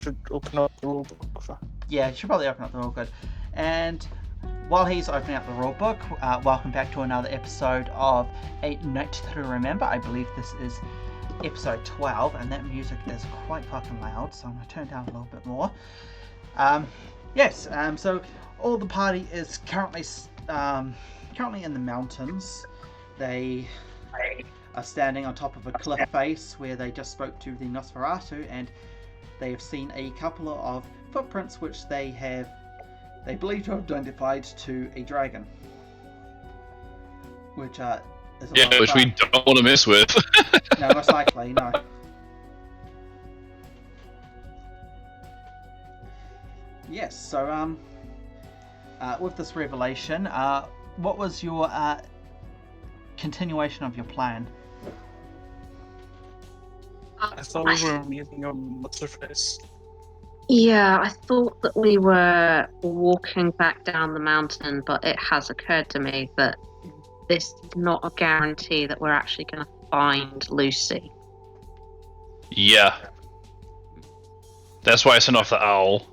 should open up the rulebook. Yeah, you should probably open up the rulebook. And while he's opening up the rulebook, welcome back to another episode of A Note to Remember. I believe this is episode 12, and that music is quite fucking loud, so I'm going to turn it down a little bit more. So all the party is currently in the mountains. They are standing on top of a cliff face where they just spoke to the Nosferatu, and they have seen a couple of footprints which they believe to have identified to a dragon. Which is a lot of which fun. we don't want to mess with. No, most likely, no. Yes, so with this revelation, what was your continuation of your plan? I thought we were meeting on what's her face. Yeah, I thought that we were walking back down the mountain, but it has occurred to me that this is not a guarantee that we're actually going to find Lucy. Yeah. That's why I sent off the owl.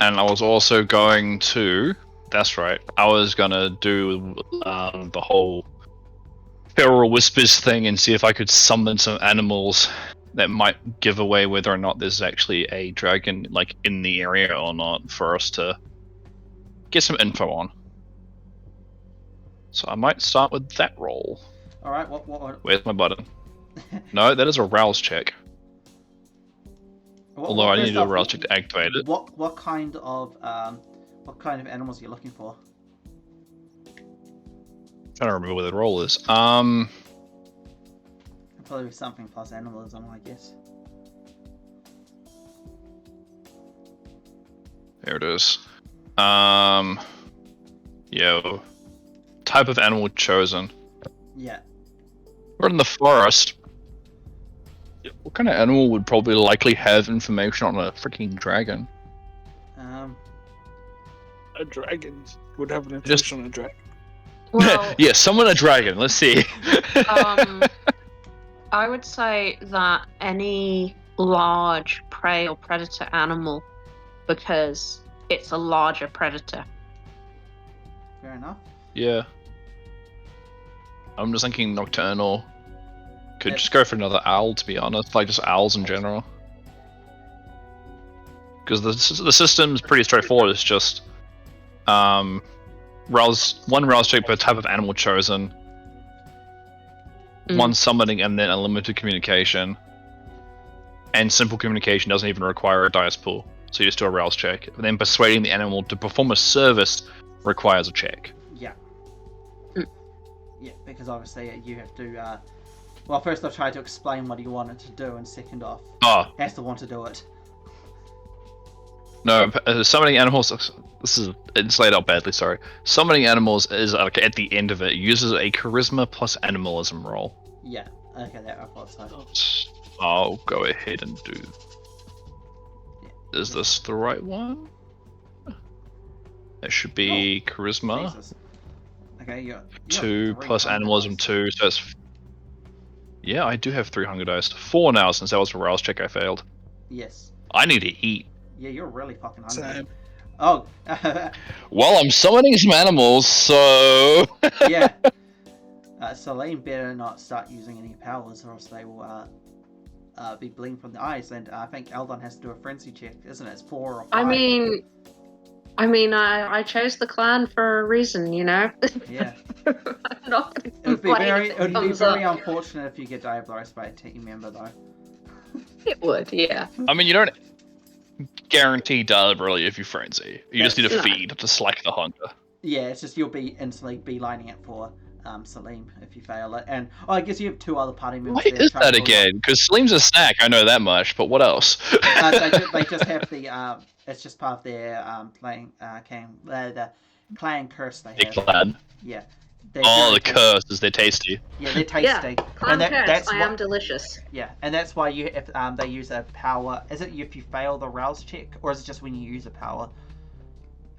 And I was also going to... That's right. I was going to do the whole feral whispers thing and see if I could summon some animals that might give away whether or not there's actually a dragon like in the area or not for us to get some info on. So I might start with that roll. Alright, what... Where's my button? No, that is a rouse check. Although I need to do a rouse check to activate it. What kind of animals are you looking for? Trying to remember where the roll is. Probably something plus animalism, I guess. There it is. Type of animal chosen. Yeah. We're in the forest. What kind of animal would probably likely have information on a freaking dragon? A dragon would have an information on a dragon. Well, Yeah, summon a dragon. Let's see. I would say that any large prey or predator animal, because it's a larger predator. Fair enough. Yeah. I'm just thinking nocturnal. Could just go for another owl, to be honest. Like, just owls in general. Because the system's pretty straightforward. It's just one rouse check per type of animal chosen, one summoning, and then unlimited communication. And simple communication doesn't even require a dice pool, so you just do a rouse check. And then persuading the animal to perform a service requires a check. Yeah. Yeah, because obviously you have to. Well, first off, try to explain what you want it to do, and second off, has to want to do it. No, summoning animals. It's laid out badly. Sorry. Summoning animals is like at the end of it. Uses a charisma plus animalism roll. Yeah. Okay, that I thought so. I'll go ahead and do. Yeah. Is this the right one? It should be charisma. Jesus. Okay, you're 2 plus animalism 2, so it's. Yeah, I do have 3 hunger dice. 4 now since that was a rouse check I failed. Yes. I need to eat. Yeah, you're really fucking hungry. Same. Oh. Well, I'm summoning some animals, so. Yeah. Celine better not start using any powers, or else they will be bleeding from the eyes. And I think Eldon has to do a frenzy check, isn't it? It's 4 or 5. I chose the clan for a reason, you know. Yeah. I'm not gonna It would be complain very, if it comes unfortunate if you get diagnosed by a team member, though. It would, yeah. I mean, you don't guarantee deliberately if you frenzy. You just need to feed to slack the hunger. Yeah, it's just you'll be instantly beelining it for Salim if you fail it. And I guess you have 2 other party members. What is that again? Because Salim's a snack, I know that much, but what else? They just have the it's just part of their the clan curse they have. Clan. Yeah. The curse is they're tasty. Yeah, they're tasty. Yeah, clan curse, that's I am delicious. Yeah, and that's why if they use a power. Is it if you fail the rouse check, or is it just when you use a power?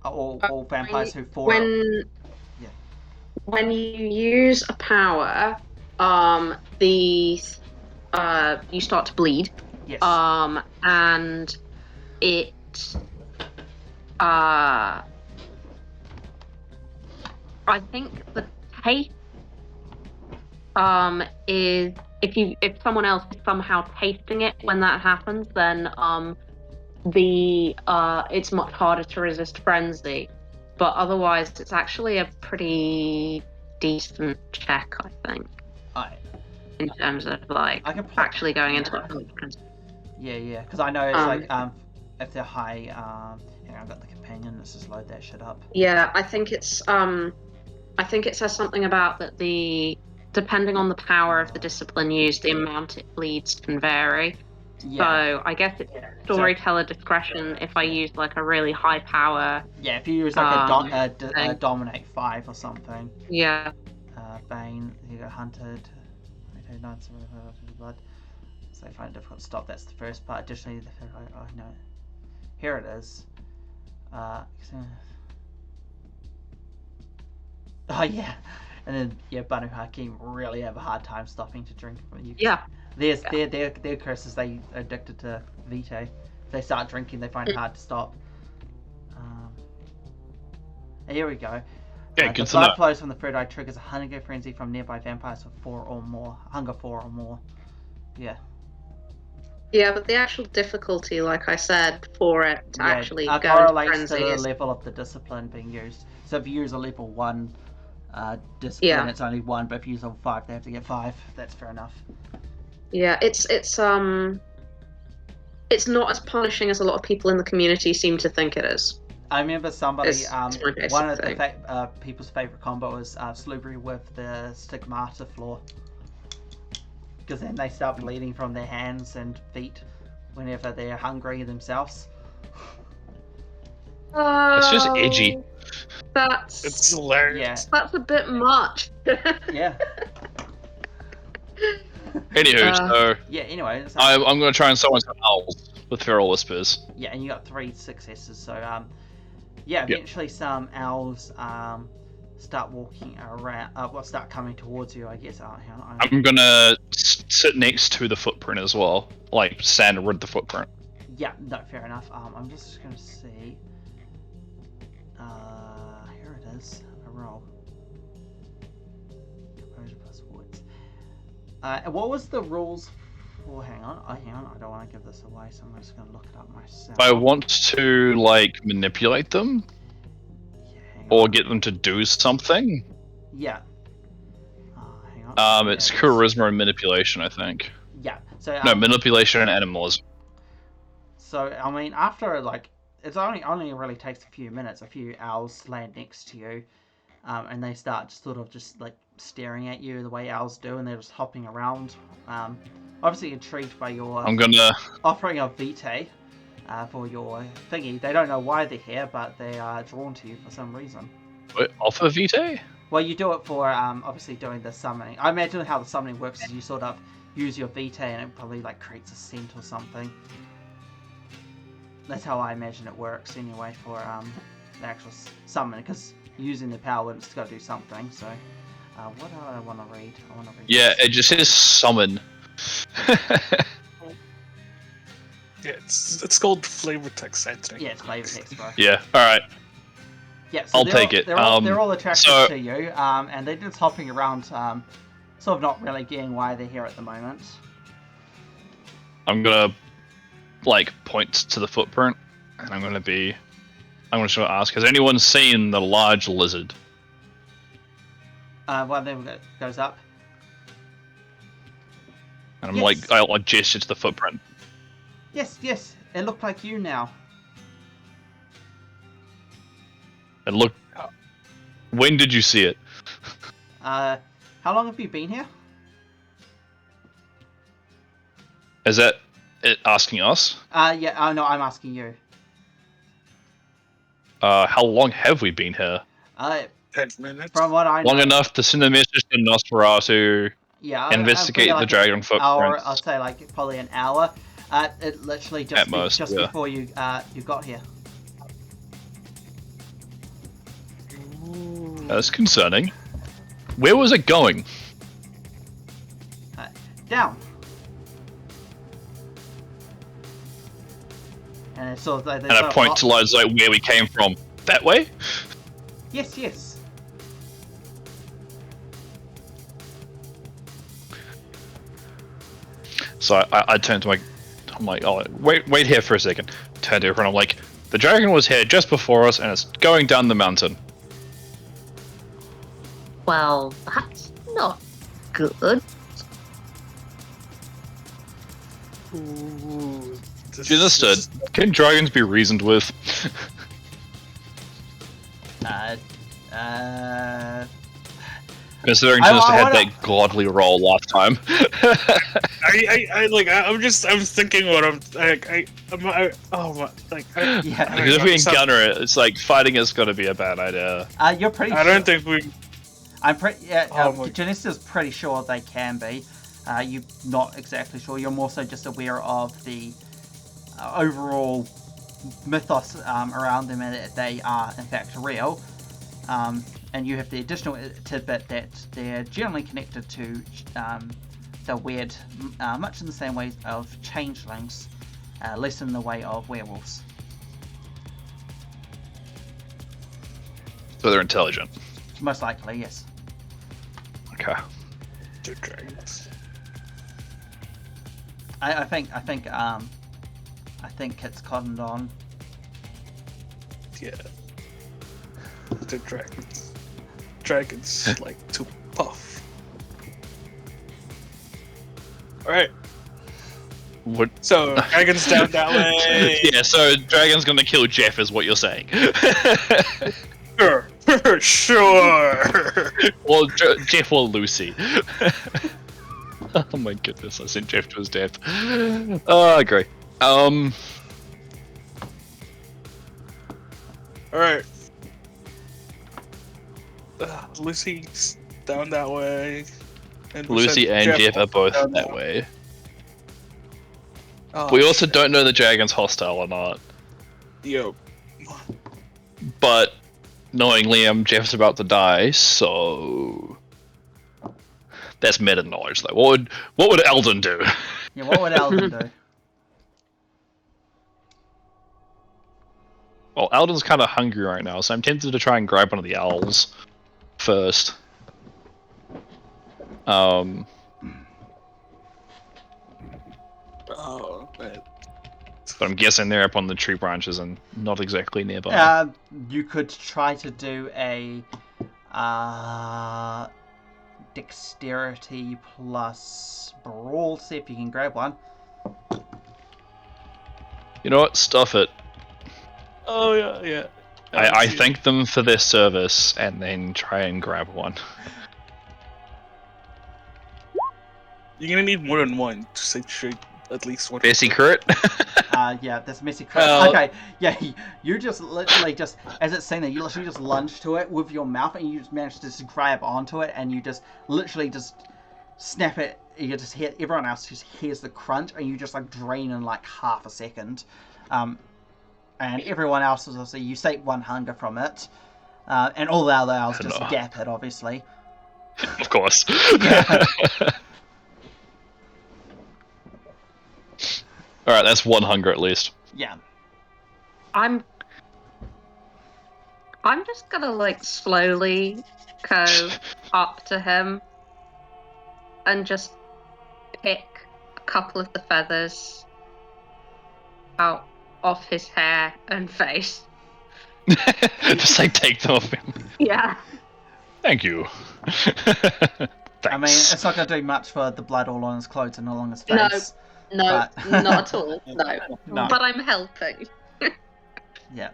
All vampires who fall. When you use a power, you start to bleed. Yes. And it I think the taste is if someone else is somehow tasting it when that happens, then it's much harder to resist frenzy. But otherwise, it's actually a pretty decent check, I think, Alright. in terms of like I can actually going into it. Yeah, because I know it's if they're high, hang on, I've got the companion, let's just load that shit up. Yeah, I think it says something about that depending on the power of the discipline used, the amount it bleeds can vary. Yeah. So I guess it's storyteller discretion if I use like a really high power. Yeah, if you use like a thing. dominate 5 or something. Yeah. Bane, you got hunted. Blood. So I find it difficult to stop. That's the first part. Additionally, oh no, here it is. Oh yeah, and then yeah, Banu Hakim really have a hard time stopping to drink from you. Yeah. Their curses. They are addicted to Vitae. If they start drinking, they find it hard to stop. Here we go. Yeah, the blood flows from the third eye triggers a hunger frenzy from nearby vampires with 4 or more. Hunger 4 or more. Yeah. Yeah, but the actual difficulty, like I said, for it to actually go correlates into to the frenzy level of the discipline being used. So if you use a level 1 discipline, it's only 1, but if you use level 5, they have to get 5. That's fair enough. Yeah, it's not as punishing as a lot of people in the community seem to think it is. I remember somebody, it's one of the people's favourite combo was Slubbery with the Stigmata floor. Because then they start bleeding from their hands and feet whenever they're hungry themselves. It's just edgy. It's hilarious. Yeah. That's a bit much. Yeah. Anywho, so yeah. Anyway, I'm going to try and summon some owls with feral whispers. Yeah, and you got 3 successes. So yeah, eventually some owls start walking around. Start coming towards you, I guess. I'm gonna sit next to the footprint as well, like stand with the footprint. Yeah, no, fair enough. I'm just gonna see. Here it is. A roll. Composure plus woods. What was the rules for? Hang on. I don't want to give this away, so I'm just gonna look it up myself. I want to like manipulate them. Or get them to do something. Yeah. Hang on. It's charisma and manipulation, I think. Yeah. So no, manipulation and animalism. So I mean, after like, it's only really takes a few minutes. A few owls land next to you, and they start just like staring at you the way owls do, and they're just hopping around. Obviously intrigued by your offering of Vitae. For your thingy. They don't know why they're here, but they are drawn to you for some reason. Wait, offer Vitae? Well, you do it for obviously doing the summoning. I imagine how the summoning works is you sort of use your Vitae and it probably like creates a scent or something. That's how I imagine it works anyway for the actual summon, because using the power, it's got to do something. So, what do I want to read? Yeah, it just says summon. Yeah, it's called flavor text, I think. Yeah, it's flavor text, bro. Yeah, alright. Yeah, so I'll take it. They're all attracted to you, and they're just hopping around, sort of not really getting why they're here at the moment. I'm gonna, like, point to the footprint, and I'm just gonna ask, has anyone seen the large lizard? One of them goes up. And I'm like, I'll gesture to the footprint. Yes, it looked like you now. And look, when did you see it? How long have you been here? Is that it asking us? Yeah, no, I'm asking you. How long have we been here? 10 minutes. From what I know. Long enough to send a message to Nosferatu. Yeah, investigate the dragon footprints. I'll say like probably an hour. It literally just before you got here. That's concerning. Where was it going? Down. And so they And I point to like where we came from. That way? Yes, yes. So I turn to I'm like, oh, wait here for a second. Turn to everyone, I'm like, the dragon was here just before us and it's going down the mountain. Well, that's not good. Ooh, this You understood. is- Can dragons be reasoned with? Considering I just had wanna- that godly roll last time. I'm thinking what oh my, like, Yeah. Because if we So- encounter it, it's like fighting is going to be a bad idea. You're pretty. I don't think we. I'm pretty. Yeah. Oh my- Janista's pretty sure they can be. You're not exactly sure. You're more so just aware of the overall mythos around them, and that they are in fact real. And you have the additional tidbit that they're generally connected to the weird, much in the same way of changelings, less in the way of werewolves. So they're intelligent. Most likely, yes. Okay. Two dragons. I think it's cottoned on. Yeah. The dragons. Dragons like to puff. Alright, What? so dragons down that way. Yeah, so dragon's gonna kill Jeff is what you're saying. Sure. Sure. Or Jeff or Lucy. Oh my goodness, I sent Jeff to his death. Oh, I agree. Alright. Lucy's down that way. And we Lucy said and Jeff are both down that way. Oh, We also shit. don't know the dragon's hostile or not. Yo. But knowing Liam, Jeff's about to die, so that's meta knowledge. Like, what would Eldon do? Yeah, what would Alden do? Well, Eldon's kind of hungry right now, so I'm tempted to try and grab one of the owls first. Oh, man. But I'm guessing they're up on the tree branches and not exactly nearby. You could try to do a dexterity plus brawl. See if you can grab one. You know what? Stuff it. Oh, yeah. I thank them for their service and then try and grab one. You're gonna need more than one to saturate at least one. Their secret? Yeah, that's messy crit. Well- Okay, yeah, you just literally just, as it's saying that, you literally just lunge to it with your mouth and you just manage to just grab onto it and you just literally just snap it. You just hear, everyone else just hears the crunch and you just like drain in like half a second. And everyone else is obviously, you sate one hunger from it. And all the other owls just No. gap it, obviously. Of course. Yeah. Alright, that's one hunger at least. Yeah. I'm just gonna like slowly go up to him and just pick a couple of the feathers out of his hair and face. Just like take them off him. Yeah. Thank you. I mean, it's not going to do much for the blood all on his clothes and all on his No. face. No, But- not at all. No. No. But I'm helping. Yeah.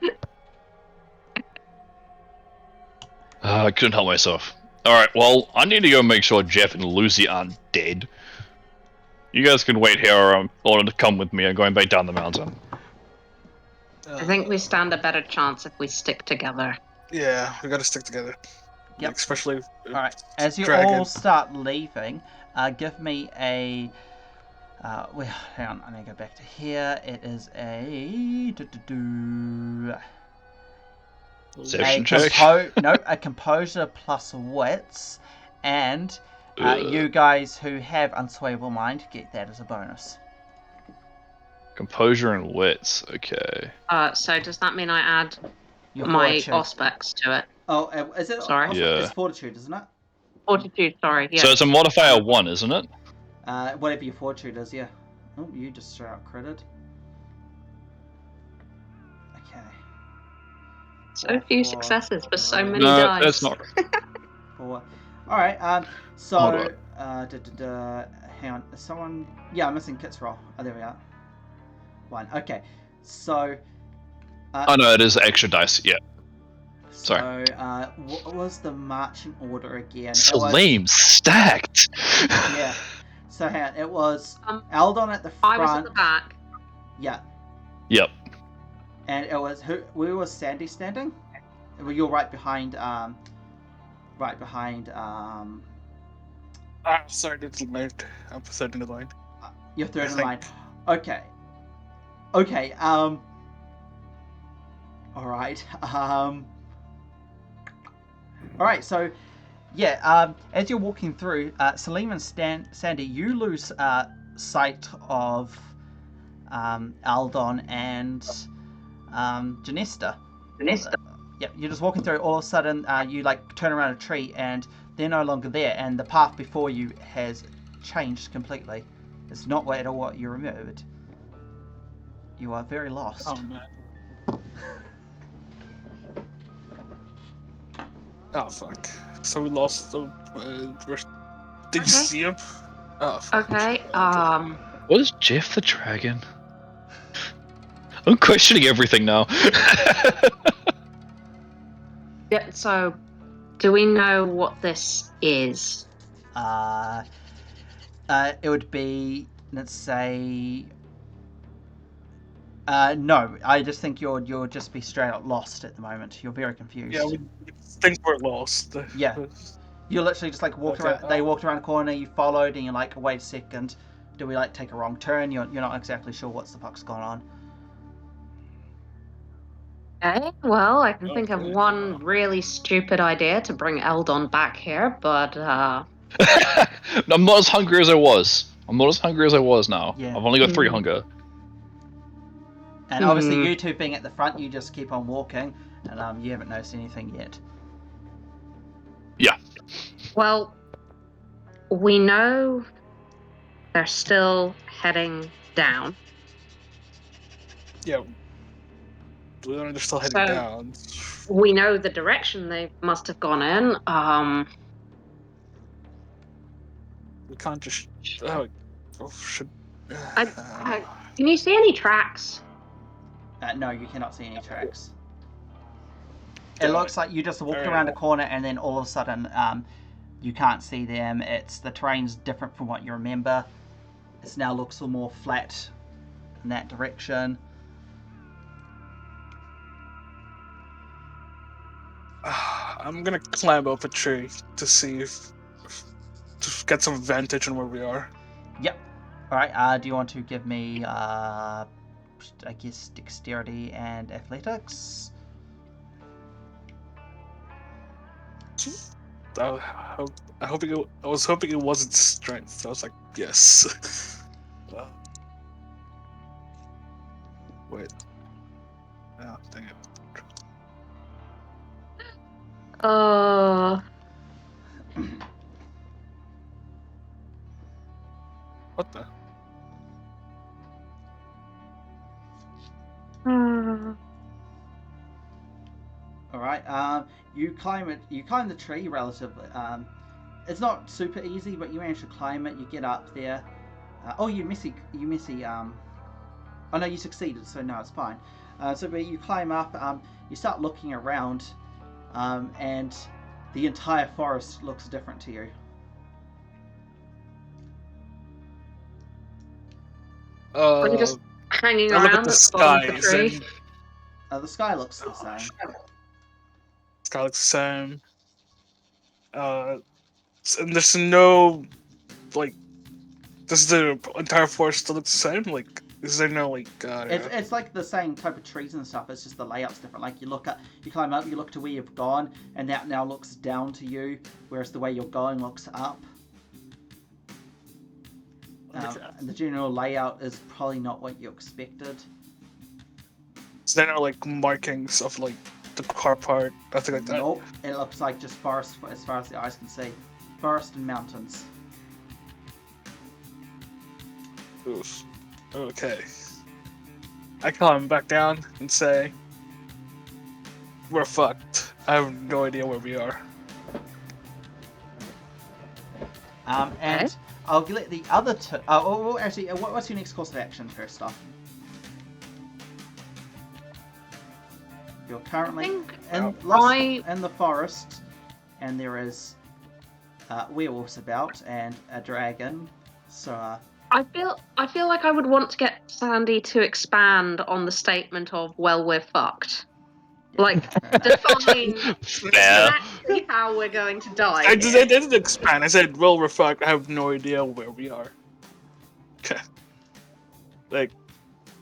I couldn't help myself. Alright, well, I need to go make sure Jeff and Lucy aren't dead. You guys can wait here or come with me. I'm going back down the mountain. I think we stand a better chance if we stick together. Yeah, we gotta stick together. Yep. Like, especially. Alright, as you Dragon. all start leaving, give me a... well, hang on, I need to go back to here. It is a... Perception a check. a composure plus wits, and Ugh. you guys who have unswayable mind get that as a bonus. Composure and wits. Okay. So does that mean I add Your my fortitude. auspex to it? Oh, is it? Sorry? Yeah. It's fortitude, isn't it? Fortitude, sorry. Yeah. So it's a modifier 1, isn't it? Whatever your fortitude is, yeah. Oh, you just straight out critted. Okay. So few successes, but so many No, dice. that's not. 4. All right. Hold So, hang on. Is someone? Yeah, I'm missing Kit's roll. Oh, there we are. 1. Okay. So. Oh no, it is extra dice. Yeah. So, Sorry. what was the marching order again? Salim stacked. Yeah. So, hang on. It was Aldon Aldon at the front. I was at the back. Yeah. Yep. And it was who? Where was Sandy standing? Well, you're right behind. Right behind. Sorry, that's late. I'm third in the line. You're third in think- line. Okay. Okay. All right. All right. So, yeah. As you're walking through, Salim and Sandy, you lose sight of Aldon and Janesta. Yeah, you're just walking through. All of a sudden, you like turn around a tree, and they're no longer there, and the path before you has changed completely. It's not at all what you remembered. You are very lost. Oh man. Oh fuck. So we lost the. Did you Okay. see him? Oh fuck. Okay. What is Jeff the Dragon? I'm questioning everything now. Yeah, so do we know what this is? It would be, let's say. No, I just think you'll just be straight up lost at the moment. You're very confused. Yeah, we think we're lost. Yeah. You literally just like walked Okay, around. They walked around the corner. You followed, and you're like, wait a second. Do we like take a wrong turn? You're not exactly sure what's the fuck's going on. Okay, well, I can think of Okay. one really stupid idea to bring Eldon back here, but I'm not as hungry as I was. I'm not as hungry as I was now. Yeah. I've only got 3 Mm. hunger. And obviously, Hmm. you two being at the front, you just keep on walking, and you haven't noticed anything yet. Yeah. well, we know they're still heading down. Yeah. We know they're still heading So- down. We know the direction they must have gone in. We can't just. Oh, should. Can you see any tracks? No, you cannot see any tracks. It Damn looks like you just walked Alright. around a corner, and then all of a sudden, you can't see them. The terrain's different from what you remember. It now looks a little more flat in that direction. I'm gonna climb up a tree to see if to get some vantage on where we are. Yep. All right. Do you want to give me, I guess, dexterity and athletics? I was hoping it wasn't strength. I was like, yes. Wait. Oh, dang it. What the? All right. You climb it. You climb the tree relatively. It's not super easy, but you manage to climb it. You get up there. Oh, you missy. Oh no, you succeeded. So no, it's fine. But you climb up. You start looking around, and the entire forest looks different to you. I'm just hanging I look at around the at the bottom of the skies tree. and The sky looks the same. sky looks the same. And there's no like. Does the entire forest still look the same? Like, is there no like? It's like the same type of trees and stuff. It's just the layout's different. Like you climb up, you look to where you've gone, and that now looks down to you, whereas the way you're going looks up. And the general layout is probably not what you expected. So there are like markings of like the car part, nothing like that. Nope, it looks like just forest as far as the eyes can see. Forest and mountains. Oof. Okay. I climb back down and say, "We're fucked. I have no idea where we are." And Okay. I'll let the other two. Oh, actually, what's your next course of action first off? You're currently think lost I- in the forest, and there is werewolves about and a dragon. So I feel like I would want to get Sandy to expand on the statement of "well, we're fucked." Like, define Fair. exactly how we're going to die. I here. didn't expand. I said, "Well, we're fucked. I have no idea where we are." Okay. Like,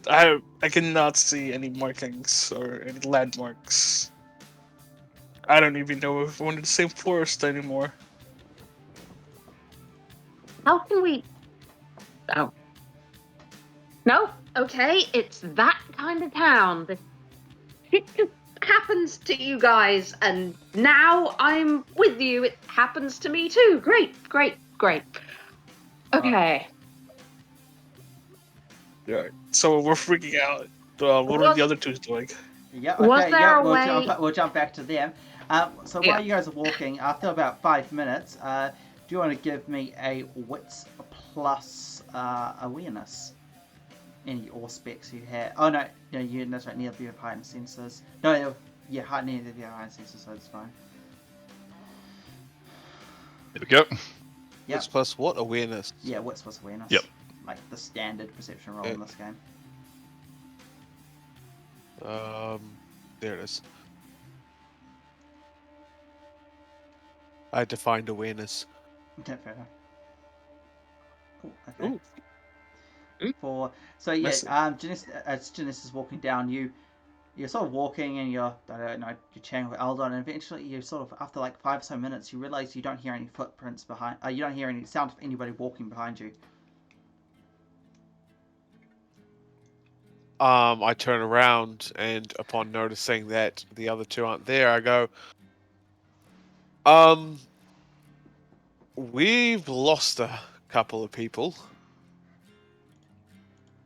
I cannot see any markings or any landmarks. I don't even know if we're in the same forest anymore. How can we? Oh. No. Okay, it's that kind of town. The shit just happens to you guys, and now I'm with you. It happens to me too. Great. Okay. Yeah. So we're freaking out. What are the other two doing? yeah, Was okay, there yeah, a way- we'll jump back to them. So Yeah. while you guys are walking, after about 5 minutes, do you want to give me a wits plus awareness? Any or specs you have? Oh no, that's right. Neither of you have heightened senses. No, yeah, neither of you have heightened senses, so it's fine. There we go. Yep. Wits plus what? Awareness. Yeah, wits plus awareness. Yep. Like the standard perception roll in this game. There it is. I defined awareness. Okay, fair enough. Cool. Okay. Ooh. So yeah, Messy. as Janice is walking down, you're sort of walking and you're chatting with Eldon, and eventually you sort of after like 5 or so minutes you realize you don't hear any footprints behind. You don't hear any sound of anybody walking behind you. I turn around and upon noticing that the other two aren't there, I go, we've lost a couple of people.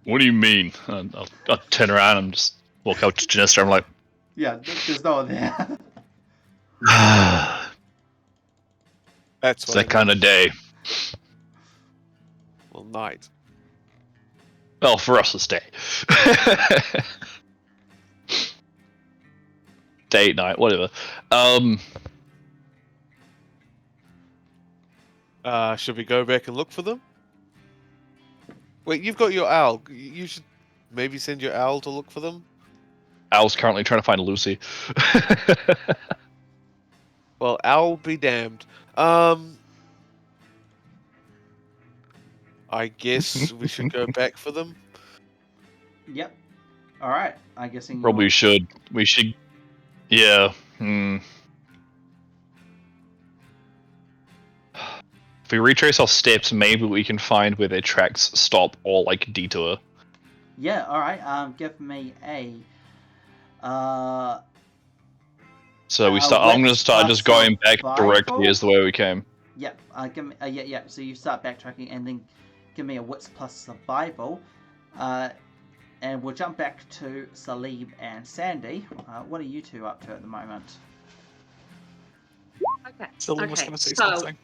What do you mean? I'll turn around and just walk out to Janister. I'm like, Yeah, there's no one there. it's That's what that kind of day. Well, night. Well, for us, it's day. Day, night, whatever. Should we go back and look for them? Wait, you've got your owl. You should maybe send your owl to look for them. Al's currently trying to find Lucy. Well, owl be damned. I guess we should go back for them. Yep. All right. I'm guessing. Probably should. We should. Yeah. If we retrace our steps, maybe we can find where their tracks stop or like detour. Yeah. All right. Give me a. So we start. I'm gonna start just going back directly as the way we came. Yep. Give me. Yeah. So you start backtracking and then give me a wits plus survival. And we'll jump back to Salim and Sandy. What are you two up to at the moment? Okay. Someone was Okay, gonna say so- something.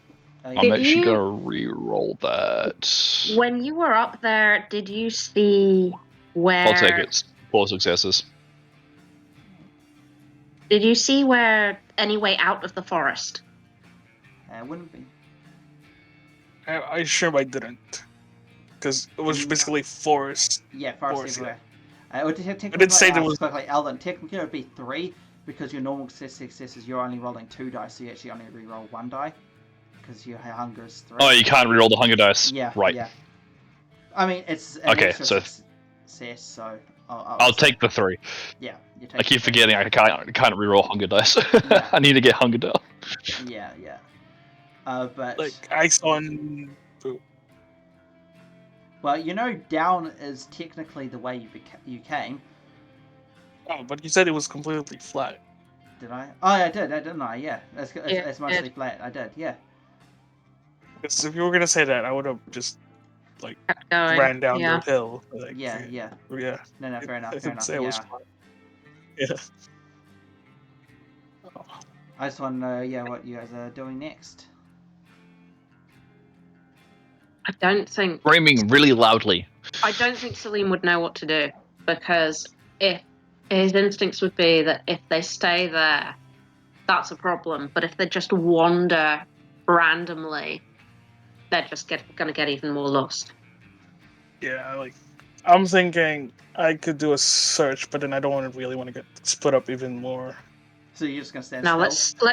I'm Did actually you- gonna re-roll that. When you were up there, did you see where? I'll take it. 4 successes. Did you see where any way out of the forest? Wouldn't be. I assume I didn't, because it was basically forest. Yeah, forest Forest, everywhere. Technically, did say there was- quickly, Eldon. Technically, it would be 3 because your normal successes you're only rolling 2 dice, so you actually only re-roll 1 die because your hunger is 3. Oh, you can't re-roll the hunger dice. Yeah. Right. Yeah. I mean, it's an Okay, extra so- success, so I'll say- take the 3. Yeah, you take I keep the 3. forgetting I can't re-roll hunger dice. Yeah. I need to get hunger down. Yeah. But Like I saw. Well, you know, down is technically the way you came. Oh, but you said it was completely flat. Did I? Oh, I did, didn't I? Yeah. It's mostly did. flat. I did, yeah. Because if you were gonna say that, I would have just Kept going. ran down Yeah. the hill. Like, Yeah. yeah. No, fair enough, I fair didn't enough. say it was Yeah. flat. Yeah. Oh. I just want to know, yeah, what you guys are doing next. I don't think Screaming really loudly. Salim would know what to do, because if his instincts would be that if they stay there, that's a problem. But if they just wander randomly, they're just gonna get even more lost. Yeah, like I'm thinking I could do a search, but then I don't really want to get split up even more. So you're just gonna stand Now still?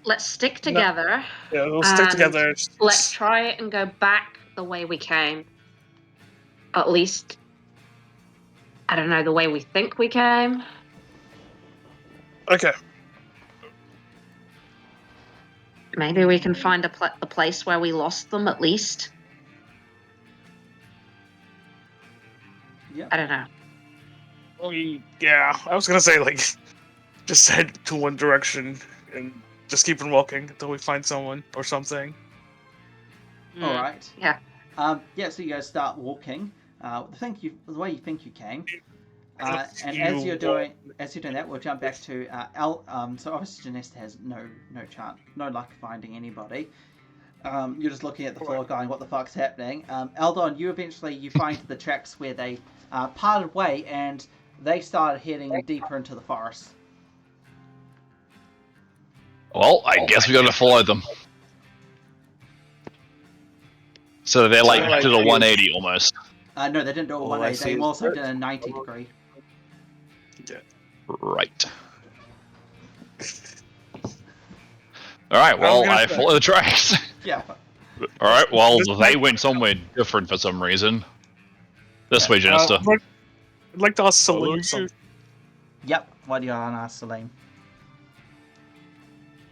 let's stick together. Yeah, we'll stick And together. Let's try and go back the way we came. At least, I don't know, the way we think we came. Okay. Maybe we can find the place where we lost them at least. Yeah. I don't know. Yeah, I was gonna say like just head to one direction and just keep on walking until we find someone or something. All right. Yeah. Yeah. So you guys start walking. The way you think you came. And You as you're doing walk- that, we'll jump back to so obviously Janesta has no chance, no luck finding anybody. You're just looking at the floor, going, "What the fuck's happening?" Eldon, you find the tracks where they parted way, and they started heading deeper into the forest. Well, I guess we gotta follow them. So they're like Like- did a 180 almost. No, they didn't do a All I 180. see They is also dirt. did a 90 degree. Right. Alright, well, gonna I say- follow the tracks. Yeah. Alright, well, they went somewhere different for some reason. This way, Janister. I'd like to ask Salim something. Yep. What do you want to ask Salim?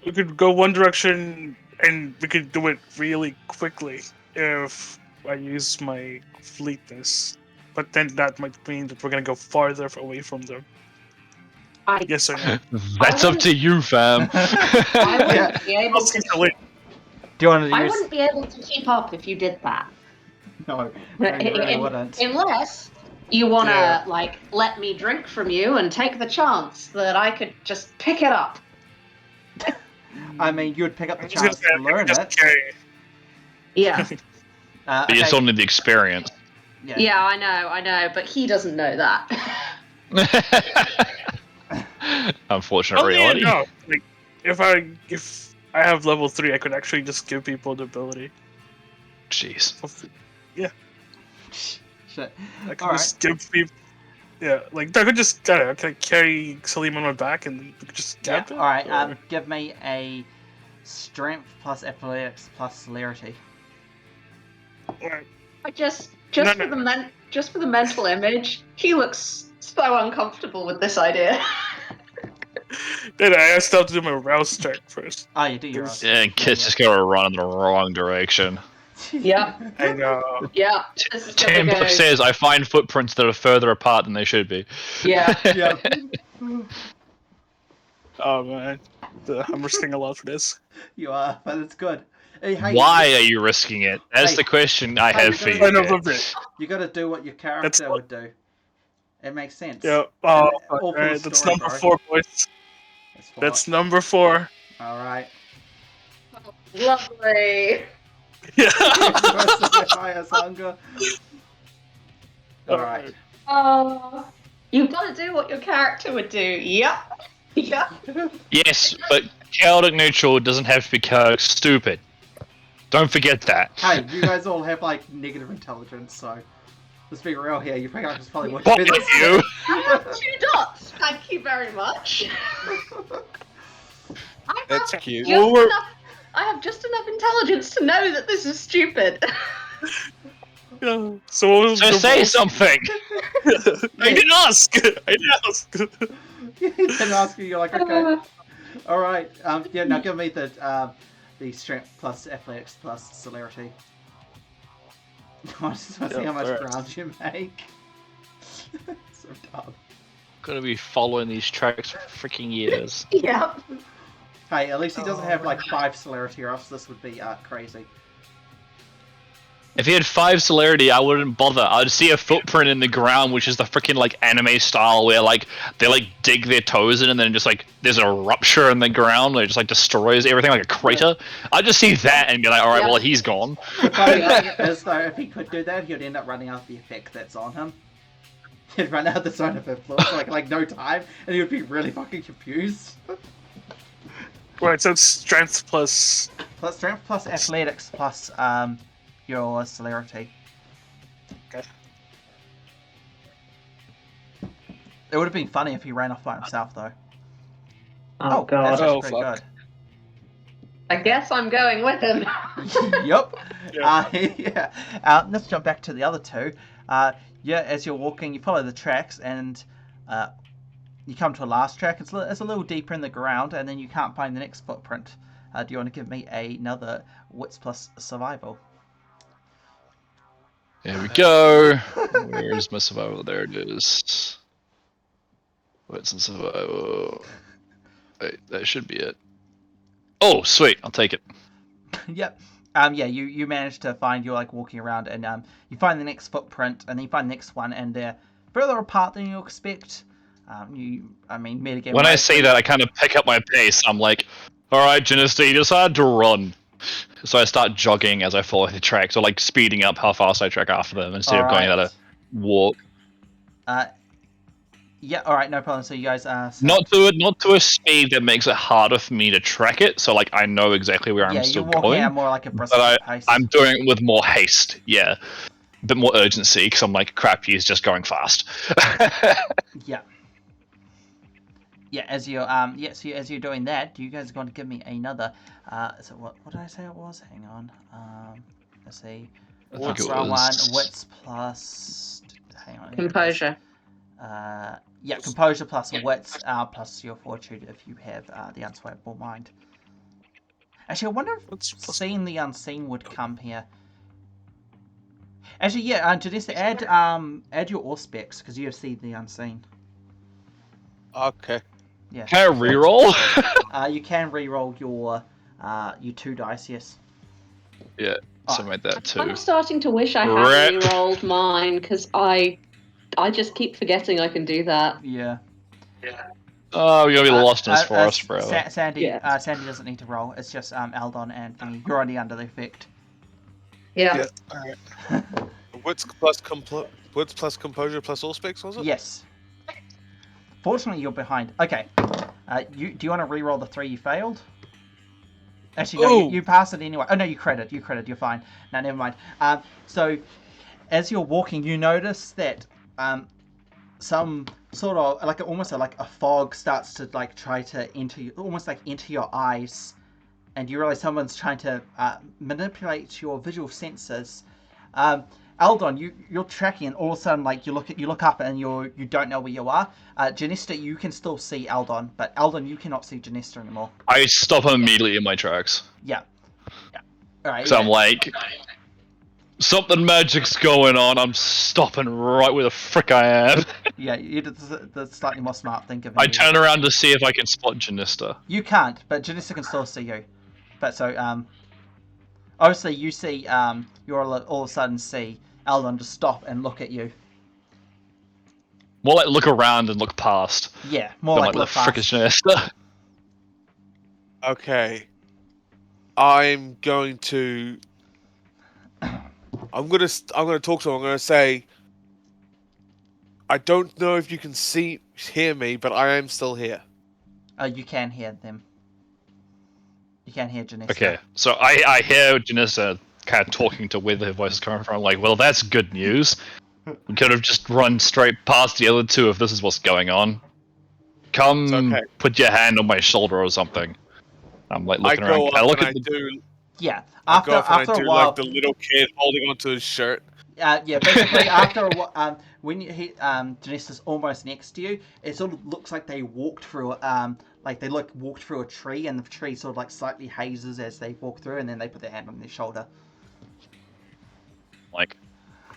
We could go one direction and we could do it really quickly if I use my fleetness. But then that might mean that we're gonna go farther away from them. Yes or no? That's up to you, fam. I Yeah. wouldn't be able Ask to. Salim. Do you want to I use? wouldn't be able to keep up if you did that. No, you really wouldn't. Unless you want to, Yeah. like, let me drink from you and take the chance that I could just pick it up. I mean, you'd pick up the I'm just gonna chance say, to I learn could it. just carry. Yeah. But you Okay. still need the experience. Yeah. Yeah, I know, but he doesn't know that. Unfortunate Oh, yeah, reality. no. Like, if I have level 3, I could actually just give people the ability. Jeez. Shit. I could All right. just give people. Yeah, like I could just. I don't know, can I carry Salim on my back and we could just Yeah. stab it? All right. Or- Give me a strength plus athletics plus celerity. Alright. Just No, for no. just for the mental image, he looks so uncomfortable with this idea. Then I still have to do my rouse check first. Oh, you do your. Yes. Yeah, kids just gotta run in the wrong direction. Yeah. I know. Yeah. This is gonna Tempo go. says I find footprints that are further apart than they should be. Yeah. Yeah. Oh man, I'm risking a lot for this. You are, but it's good. Hey, Why are you risking it? That's Hey. the question I Hey, have we for you. gotta- I know, kid. love it. You got to do what your character would do. It makes sense. Yeah. Oh, All full of alright, that's story, number bro. 4, boys. That's four. That's number 4. All right. Lovely. Yeah. Fire's hunger. All right. Oh, you've got to do what your character would do. Yep. Yep. Yes, but chaotic neutral doesn't have to be chaotic stupid. Don't forget that. Hey, you guys all have like negative intelligence, so let's be real here. Your character's probably more What good are you? I have 2 dots. Thank you very much. That's cute. Well, we're- I have just enough intelligence to know that this is stupid. Yeah. So what was So the say something. I didn't ask. I didn't ask. You didn't ask me. You're like, okay. All right. Yeah. Now give me the strength plus athletics plus celerity. I just want to see how much alright. ground you make. So dumb. Gonna be following these tracks for freaking years. Yep. Hey, at least he doesn't have like Oh. 5 celerity, or else this would be crazy. If he had 5 celerity, I wouldn't bother. I'd see a footprint in the ground, which is the freaking like anime style where like they like dig their toes in and then just like there's a rupture in the ground where it just like destroys everything like a crater. I'd just see that and be like, alright, Yeah. well he's gone. The funny thing is, though, if he could do that, he'd end up running out the effect that's on him. He'd run out the zone of influence like no time, and he would be really fucking confused. Right, so it's strength plus. Plus strength, plus athletics, plus your celerity. Okay. It would have been funny if he ran off by himself, though. Oh, That's god. actually Oh, pretty fuck. I guess I'm going with him. good. Yep. Yeah. Yeah. Let's jump back to the other two. Yeah, as you're walking, you follow the tracks, and you come to a last track. It's a little deeper in the ground, and then you can't find the next footprint. Do you want to give me another wits plus survival? Here we go. Where's my survival? There it is. What's in survival? Wait, that should be it. Oh, sweet. I'll take it. Yep. Yeah, you manage to find, you're like walking around, and you find the next footprint, and then you find the next one, and they're further apart than you expect. Metagame. When I say that, I kind of pick up my pace. I'm like, alright, Janister, you decide to run. So I start jogging as I follow the tracks, or like speeding up how fast I track after them instead of going at a walk. Yeah, alright, no problem. So you guys Not to a speed that makes it harder for me to track it, so like I know exactly where I'm still you're walking going. at more like a brisk But pace. I'm doing it with more haste, yeah. A bit more urgency, because I'm like, crap, he's just going fast. Yeah. Yeah, as you're so as you're doing that, you guys are going to give me another so what did I say it was? Hang on. Let's see. I think it Round one, was... wits plus hang on. Composure. Yeah, composure plus wits, plus your fortitude if you have the unswayable mind. Actually, I wonder if seeing the unseen would come here. Actually, yeah, to just add your auspex, because you have seen the unseen. Okay. Yeah. Can I reroll? You can reroll your 2 dice, yes. Yeah, something like that too. I'm starting to wish I had Rip. re-rolled mine, because I just keep forgetting I can do that. Yeah. Oh, you're gonna be lost in this forest forever. Sandy, Yeah. Sandy doesn't need to roll. It's just Aldon and thingy. You're already under the effect. Yeah. Alright. Wits plus composure plus all specs, was it? Yes. Fortunately, you're behind. Okay. Do you want to re-roll the 3 you failed? Actually, no, Ooh. you pass it anyway. Oh no, you credit. You're fine. No, never mind. So, as you're walking, you notice that some sort of almost like a fog starts to like try to enter your eyes, and you realize someone's trying to manipulate your visual senses. Aldon, you're tracking, and all of a sudden, like you look up, and you don't know where you are. Janista, you can still see Aldon, but Aldon, you cannot see Janista anymore. I stop immediately in my tracks. Yeah. All right. So I'm like, something magic's going on. I'm stopping right where the frick I am. Yeah, you did the slightly more smart thing. I turn around to see if I can spot Janista. You can't, but Janista can still see you. But so obviously you see you all of a sudden see Aldon just stop and look at you. More like look around and look past. Yeah, more Than like the look frick is past. Janista. Okay. I'm going to talk to him. I'm gonna say, I don't know if you can hear me, but I am still here. You can hear them. You can hear Janista. Okay, so I hear Janista kind of talking to where their voice is coming from. I'm like, well, that's good news. We could have just run straight past the other two if this is what's going on. Come, It's okay. put your hand on my shoulder or something. I'm like looking I go around. up I look and at the... do. Yeah. I go up and After I a do while, like the little kid holding onto his shirt. yeah, basically after a while, when you hit Janista's almost next to you, it sort of looks like they walked through walked through a tree, and the tree sort of like slightly hazes as they walk through, and then they put their hand on their shoulder. Like,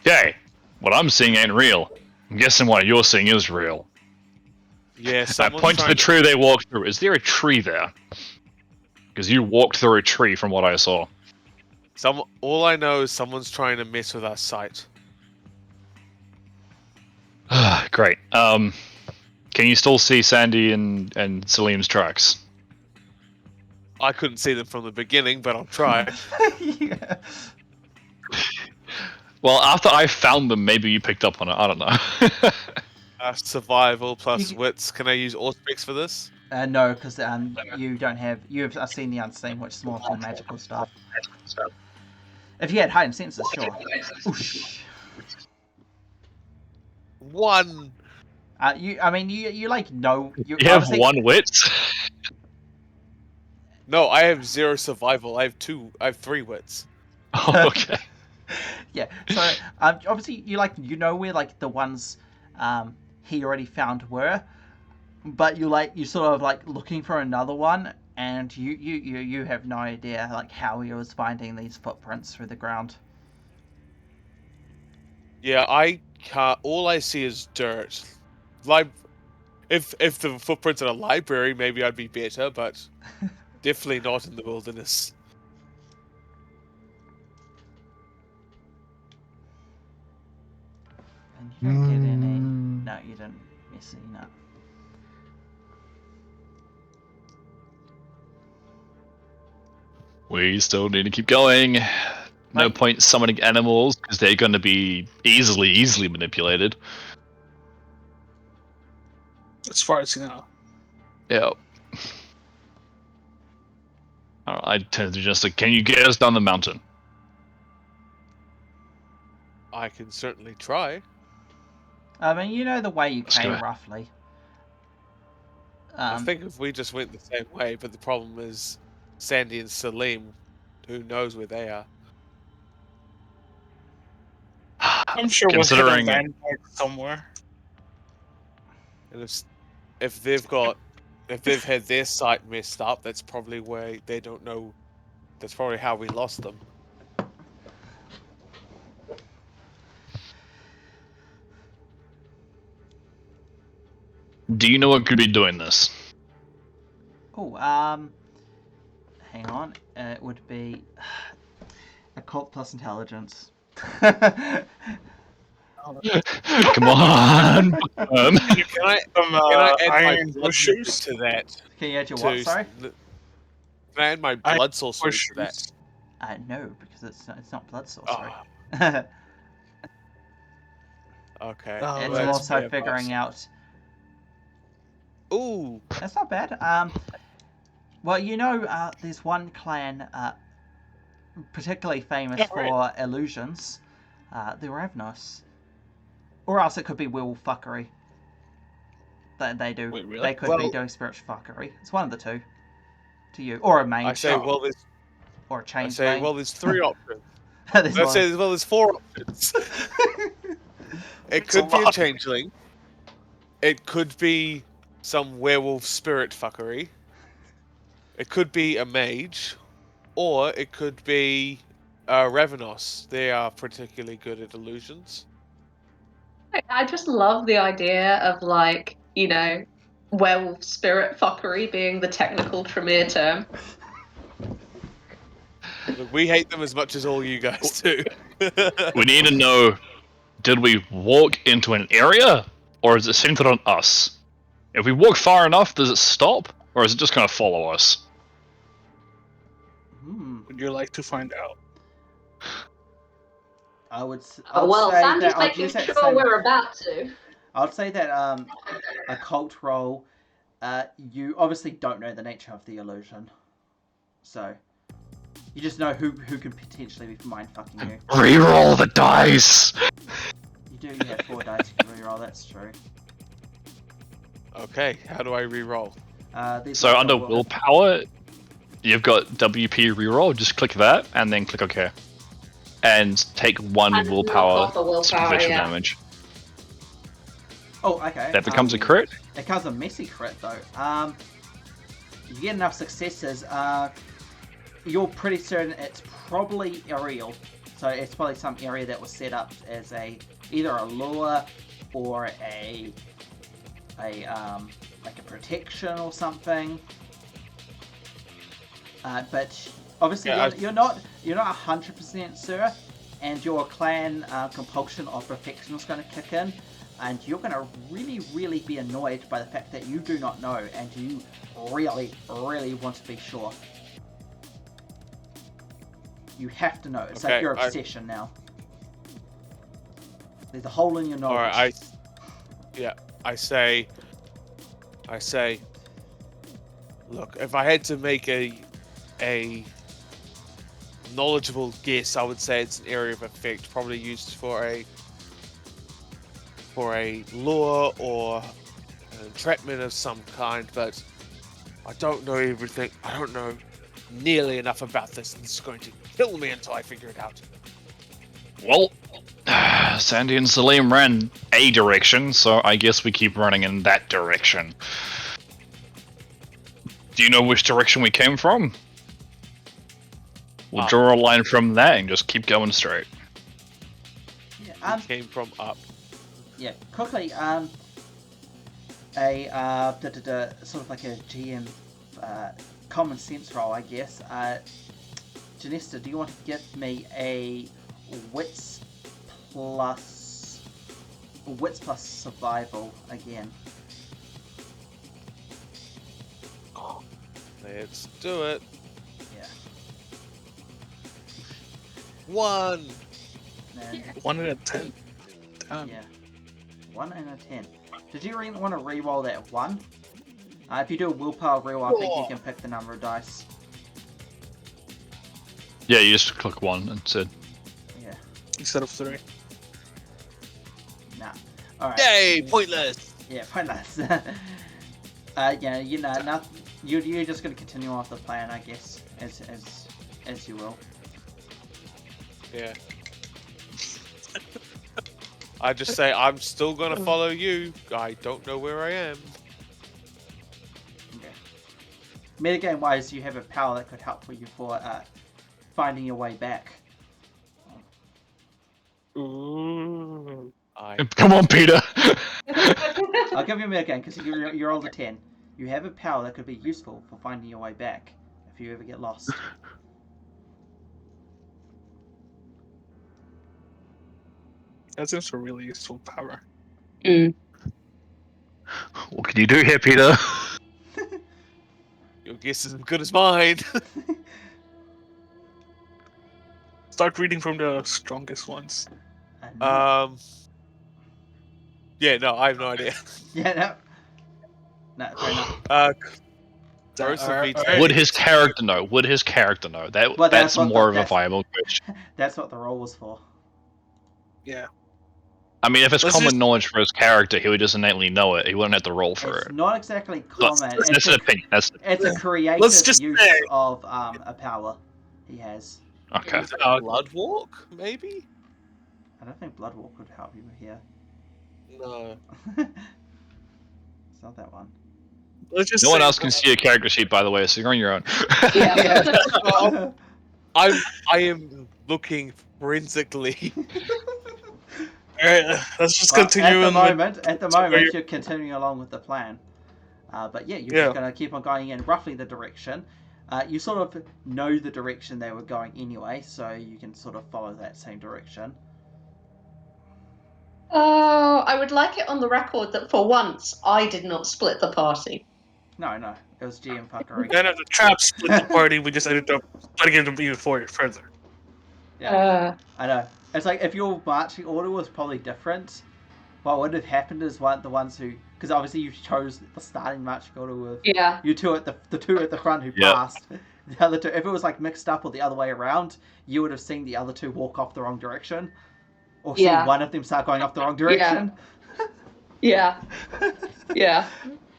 Okay, what I'm seeing ain't real. I'm guessing what you're seeing is real. Yeah, I someone's point to the trying tree they walked through. Is there a tree there? Because you walked through a tree from what I saw. All I know is someone's trying to mess with our sight. Great. Can you still see Sandy and Salim's tracks? I couldn't see them from the beginning, but I'll try. Yeah. Well, after I found them, maybe you picked up on it. I don't know. Survival plus You- wits. Can I use Auspex for this? No, because you don't have. You've seen the unseen, which is more for magical stuff. If you had heightened senses, sure. Oosh. 1. You like know. You have obviously- one wit. No, I have 0 survival. I have 3 wits. Oh, okay. Yeah. So obviously you know where like the ones he already found were, but you sort of like looking for another one, and you have no idea like how he was finding these footprints through the ground. Yeah, I can't. All I see is dirt. If the footprints in a library, maybe I'd be better, but definitely not in the wilderness. And you don't get any. No, you didn't. Messy, no. We still need to keep going. No Right. point summoning animals because they're going to be easily manipulated. As far as you know. Yeah. I tend to just like, can you get us down the mountain? I can certainly try. I mean, you know the way you Let's do came it. roughly. I think if we just went the same way, but the problem is Sandy and Salim, who knows where they are. I'm sure we'll hit a Considering landmark somewhere. And if they've had their sight messed up, that's probably where they don't know. That's probably how we lost them. do you know what could be doing this? Oh, hang on. It would be occult plus intelligence. Come on. Can I Some add my iron blood horseshoes. to that? Can you add your what? Sorry. Can I add my Iron blood sorcery to that? horseshoes. No, because it's not blood sorcery. Oh, okay. Oh, It's that's also fair, figuring out. Ooh, That's not bad. Well, you know, there's one clan particularly famous Yeah, for illusions. The Ravnos. Or else it could be werewolf fuckery. They do. Wait, really? They could be Well- doing spiritual fuckery. It's one of the two. To you, or a mage, I say, well, or a changeling. there's 3 options. There's I one. say, well, there's 4 options. It It's a could be a lot. changeling. It could be some werewolf spirit fuckery. It could be a mage, or it could be Ravenos. They are particularly good at illusions. I just love the idea of, like, you know, werewolf spirit fuckery being the technical Tremere term. Look, we hate them as much as all you guys do. We need to know, did we walk into an area, or is it centered on us? If we walk far enough, does it stop, or is it just going to follow us? Would you like to find out? I would. Well, say Sandy's that I'd making use that sure same- we're about to. I'd say that occult roll. You obviously don't know the nature of the illusion, so you just know who could potentially be mind fucking you. Reroll the dice! You do. You have 4 dice you can reroll. That's true. Okay, how do I re-roll? There's So also under will- willpower, you've got WP reroll. Just click that and then click OK, and take 1 And willpower knock off a willpower, superficial yeah. damage. Oh, okay. That becomes a crit. It becomes a messy crit though. You get enough successes. You're pretty certain it's probably Ariel. So it's probably some area that was set up as either a lure or like a protection or something. But obviously you're not 100% sure, and your clan compulsion of perfection is going to kick in, and you're going to really be annoyed by the fact that you do not know, and you really want to be sure. You have to know. It's like your obsession now. There's a hole in your knowledge. Alright, I say, look, if I had to make a knowledgeable guess, I would say it's an area of effect, probably used for a lure or an entrapment of some kind, but I don't know everything. I don't know nearly enough about this, and it's going to kill me until I figure it out. Well, Sandy and Salim ran a direction, so I guess we keep running in that direction. Do you know which direction we came from? We'll draw a line from that and just keep going straight. Yeah, We came from up. Yeah, quickly, sort of like a GM common sense roll, I guess. Janesta, do you want to give me a wits plus survival again? Let's do it. Yeah. 1. And, 1 out of 10. yeah. 1 and a 10. Did you really want to re-roll that 1? If you do a willpower reroll, I think you can pick the number of dice. Yeah, you just click 1 instead. Yeah. Instead of 3. Nah. Alright. Yay! Pointless! Yeah, pointless. Yeah, you know, you're just going to continue off the plan, I guess, as you will. Yeah. I just say I'm still gonna follow you. I don't know where I am. Okay. Metagame wise, you have a power that could help you for finding your way back. Ooh. Come on, Peter! I'll give you a metagame because you're older 10. You have a power that could be useful for finding your way back if you ever get lost. That seems a really useful power. What can you do here, Peter? Your guess is as good as mine. Start reading from the strongest ones. Yeah, no, I have no idea. Yeah, no, fair enough. First of Alright. VtM. Would his character know? That's what more of a that's- viable question. That's what the roll was for. Yeah. I mean, if it's Let's common just- knowledge for his character, he would just innately know it. He wouldn't have to roll for It's it. not exactly But common. that's an opinion. It's a creative Let's just use say- of a power he has. Okay. Is it Bloodwalk, maybe? I don't think Bloodwalk would help you here. No. It's not that one. Let's just No one say- else can see your character sheet, by the way, so you're on your own. Yeah. I am looking forensically. Alright, let's just Well, continue. at the moment, you're continuing along with the plan. But yeah, you're just going to keep on going in roughly the direction. You sort of know the direction they were going anyway, so you can sort of follow that same direction. Oh, I would like it on the record that for once I did not split the party. No, it was GM fuckery. Then the trap split the party, we just ended up splitting it even further. Yeah, I know. It's like if your marching order was probably different, what would have happened is the ones who, because obviously you chose the starting marching order with Yeah. you two at the two at the front who Yep. passed. The other two, if it was like mixed up or the other way around, you would have seen the other two walk off the wrong direction, or see Yeah. one of them start going off the wrong direction. Yeah. Yeah.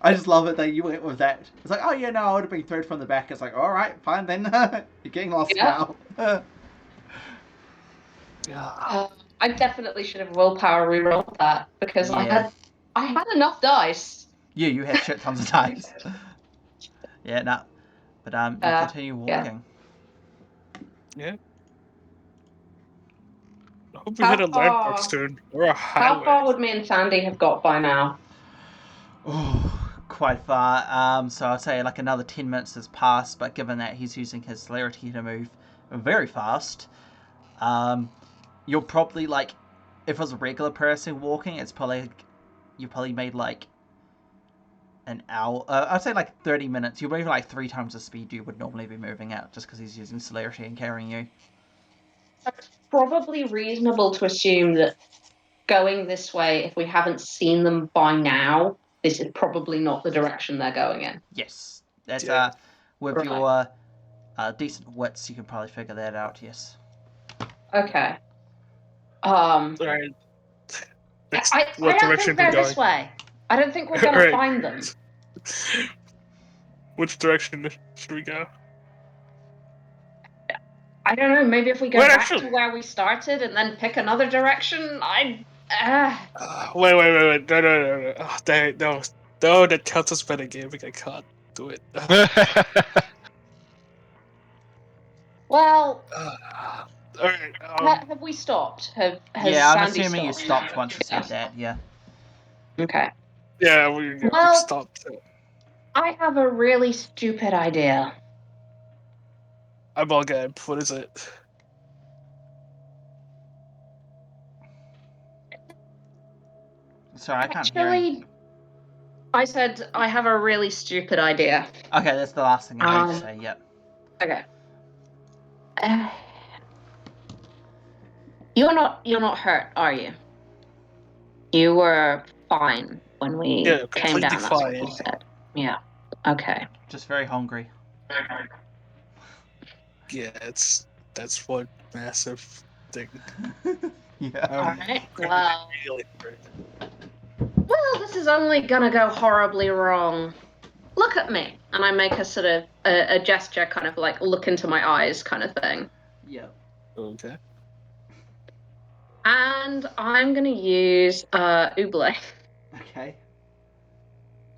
I just love it that you went with that. It's like, oh yeah, no, I would have been third from the back. It's like, all right, fine then. You're getting lost Yeah. now. I definitely should have willpower rerolled that because Yeah. I had enough dice. Yeah, you had shit tons of dice. Yeah, no. But you continue yeah. walking. Yeah. I hope we How hit a landmark far- soon or a How highway. far would me and Sandy have got by now? Oh, quite far. So I'd say like another 10 minutes has passed, but given that he's using his celerity to move very fast, you're probably like, if it was a regular person walking, it's probably, you probably made like an hour. I'd say like 30 minutes. You're moving like 3 times the speed you would normally be moving at, just because he's using celerity and carrying you. It's probably reasonable to assume that going this way, if we haven't seen them by now, this is probably not the direction they're going in. Yes, that's Yeah. with Right. your decent wits, you can probably figure that out. Yes. Okay. Alright. Next, I what don't direction think we're they're going? this way. I don't think we're gonna Right. find them. Which direction should we go? I don't know. Maybe if we go Wait, back actually- to where we started and then pick another direction. Wait. No. Oh, dang it, no. No, that counts as metagaming. I can't do it. Well, Alright. have we stopped? Has Yeah, I'm Sandy assuming you stopped? stopped once you said that. Yeah. Okay. Yeah, we've Well- stopped. I have a really stupid idea. I'm all good. What is it? Sorry, I can't hear him. Actually, I said I have a really stupid idea. Okay, that's the last thing I heard you Um, say. Yep. Okay. You're not hurt, are you? You were fine when we Yeah, came completely down. That's what you fine. said. Yeah. Okay. Just very hungry. Yeah, that's one massive thing. Yeah. All right. Well, Really hurt. well, this is only gonna go horribly wrong. Look at me, and I make a sort of a gesture, kind of like look into my eyes, kind of thing. Yep. Okay. And I'm gonna use Oubliette. Okay.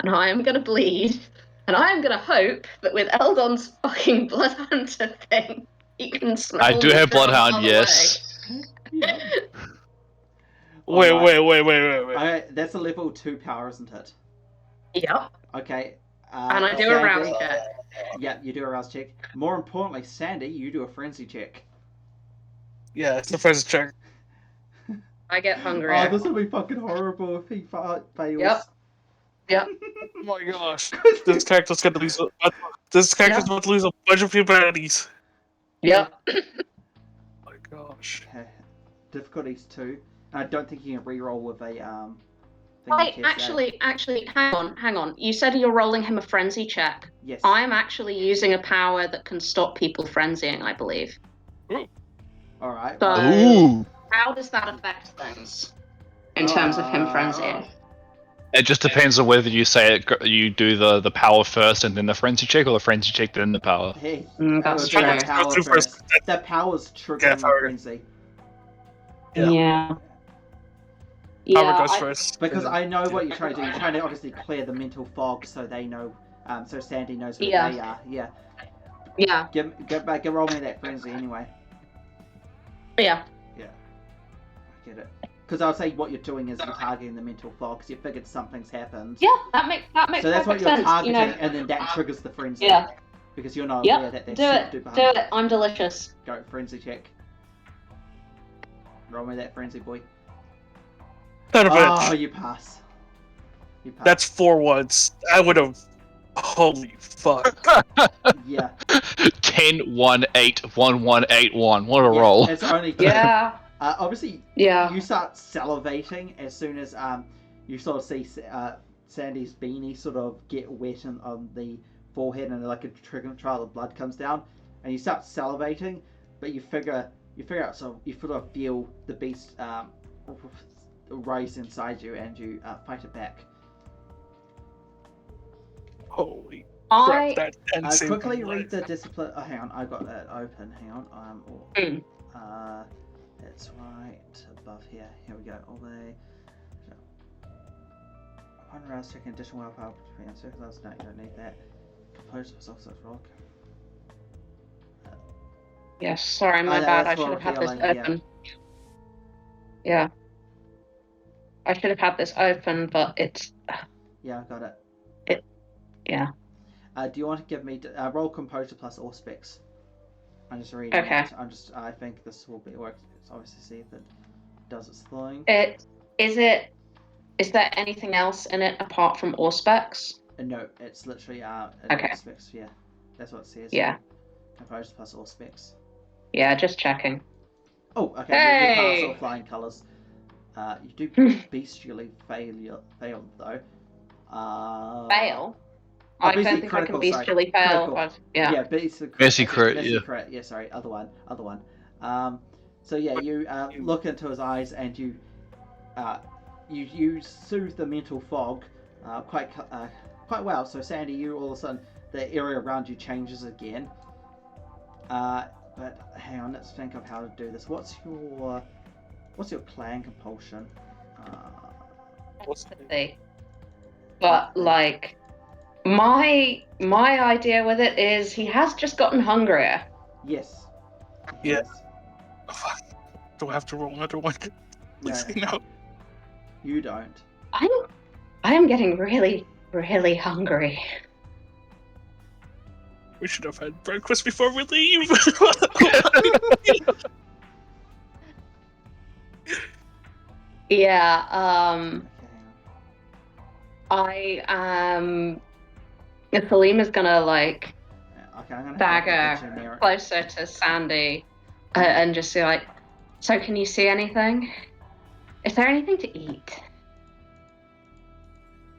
And I am gonna bleed, and I am gonna hope that with Eldon's fucking Bloodhunter thing, he can smell I do me have from a Bloodhound, mile yes. Yeah. Wait. Okay, that's a level 2 power, isn't it? away. Yep. Okay. And I do a Sandy, rouse check. Yeah, you do a rouse check. More importantly, Sandy, you do a frenzy check. Yeah, it's the first check. I get hungry. Oh, this will be fucking horrible if he fails. Yep. Yep. Oh my gosh. This character's gonna lose. This character's about to lose a bunch of humanities. Yep. Oh my gosh. Okay. Difficulties 2. I don't think you can reroll with a thing Wait, to test that. actually, hang on. You said you're rolling him a frenzy check. Yes. I am actually using a power that can stop people frenzying, I believe. All right. So- well, Ooh. How does that affect things in terms of him frenzying? It just depends on whether you say it. You do the power first and then the frenzy check, or the frenzy check then the power. Hey, That's it would be true. the power Go through first. first. The power's triggering the power. frenzy. Yeah. Yeah. Power goes I- first. Because I know what you're trying to do. You're trying to obviously clear the mental fog so they know, so Sandy knows who Yeah. they are. Yeah. Yeah. Get roll me that frenzy anyway. Yeah. I get it. Because I'll say what you're doing is you're targeting the mental fog because you figured something's happened. Yeah, that makes So that's what perfect you're sense. targeting, You know. and then that triggers the frenzy. Yeah. Because you're not aware Yep. that there's Do shit it. to Do behind it. I'm delicious. Go, frenzy check. Roll me that frenzy, boy. Son of a Oh, bitch. you pass. You pass. That's 4 ones. I would have. Holy fuck. Yeah. 10, 1, 8, 1, 1, 8, 1. What a Yeah, roll. It's only two. Yeah. Obviously, Yeah. you start salivating as soon as you sort of see Sandy's beanie sort of get wet on the forehead and like a trail of blood comes down, and you start salivating, but you figure out, so you sort of feel the beast rise inside you, and you fight it back. Holy I. crap. That saved Quickly my read life. the discipline. Oh, hang on, I got that open. Hang on. Mm. That's right above here. Here we go. All the one rouse check and additional willpower between circles. No, you don't need that. Composed of such rock. Yes. Sorry, my no, bad. that's I should have had this for healing, yeah. open. Yeah. I should have had this open, but it's Yeah, I got it. yeah. Do you want to give me roll composure plus all specs? I'm just reading Okay. it. I think this will be work. Let's obviously see if it does its thing. Is there anything else in it apart from Auspex? No, it's literally Okay. all specs. Yeah, that's what it says. Yeah. Composure plus all specs. Yeah, just checking. Oh, okay. You pass Hey! all flying colors. You do bestially fail though. Fail? Oh, I don't basically think I can critical. Sorry, bestially fail. critical. Yeah. Yeah, basically crit. Basically That's it, crit, basically yeah. crit. Yeah, sorry, other one. So yeah, you look into his eyes and you soothe the mental fog quite well. So Sandy, you all of a sudden the area around you changes again. But hang on, let's think of how to do this. What's your clan compulsion? Sympathy. But like my idea with it is he has just gotten hungrier. Yes. Yeah. Yes. Oh, fuck. Do I have to roll another one? Please say no. You don't. I am getting really, really hungry. We should have had breakfast before we leave. Yeah, Okay, hang on. Salima's gonna like Okay, I'm gonna dagger have the generic. closer to Sandy and just be like, so can you see anything? Is there anything to eat?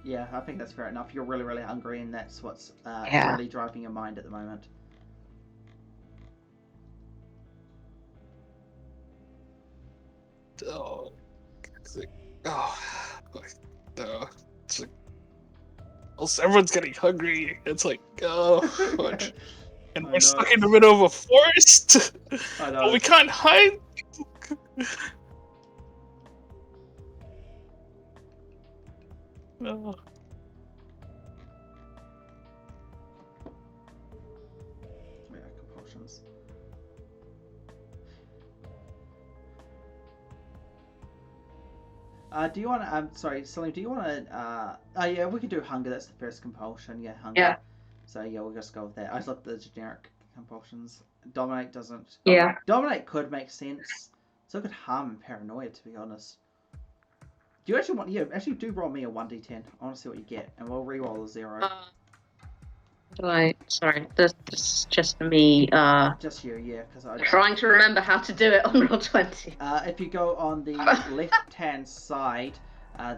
Yeah, I think that's fair enough. You're really, really hungry, and that's what's Yeah. really driving your mind at the moment. Oh, it's like, oh, no. It's like, also, everyone's getting hungry. It's like, oh, fuck. And I we're know. stuck in the middle of a forest. I know. But we can't hide. No. Yeah, compulsions. Do you want to? Sorry, Celine. Do you want to? Oh yeah, we could do hunger. That's the first compulsion. Yeah, hunger. Yeah. So yeah, we'll just go with that. I just looked at the generic compulsions. Dominate doesn't. Yeah. Dominate could make sense. So could harm and paranoia, to be honest. Do you actually want? Yeah, actually, do roll me a 1d10. I want to see what you get, and we'll re-roll a 0. Sorry, this is just me Just you, yeah, because I. trying to remember how to do it on Roll20. If you go on the left-hand side,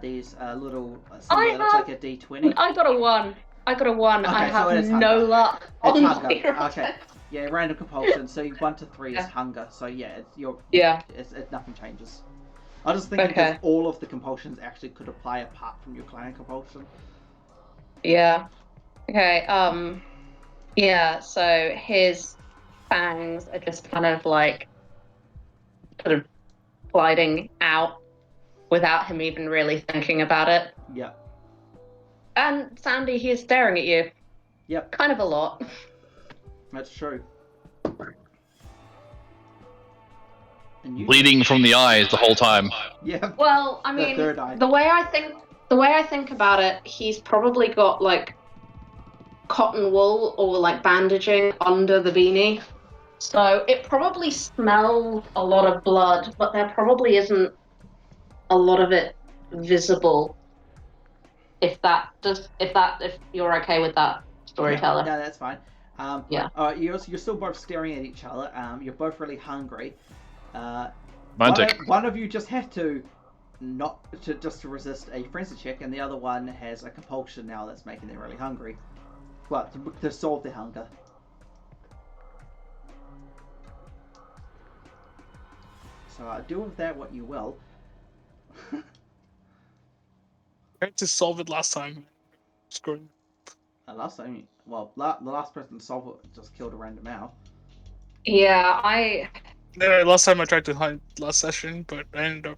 there's a little symbol that looks like a D20. I got a 1. I Okay, have so it is no hunger. luck It's on hunger. my Roll20. Okay. Yeah, random compulsion. So 1 to 3 is Yeah. hunger. So yeah, Yeah. nothing changes. I was just thinking Okay. because all of the compulsions actually could apply apart from your clan compulsion. Yeah. Okay. Yeah. So his fangs are just kind of like sort of gliding out without him even really thinking about it. Yep. And Sandy, he is staring at you. Yep. Kind of a lot. That's true. And you? Bleeding from the eyes the whole time. Yeah. Well, I The mean, third eye. the way I think about it, he's probably got like cotton wool or like bandaging under the beanie. So it probably smells a lot of blood, but there probably isn't a lot of it visible. If you're okay with that, storyteller. No, that's fine. Yeah. You're still both staring at each other. You're both really hungry. Romantic. One of you just had to to resist a frenzy check, and the other one has a compulsion now that's making them really hungry. Well, to solve their hunger. So do with that what you will. I tried to solve it last time. Screwing. Last time, the last person to solve it just killed a random owl. Yeah, Last time I tried to hunt last session, but I ended up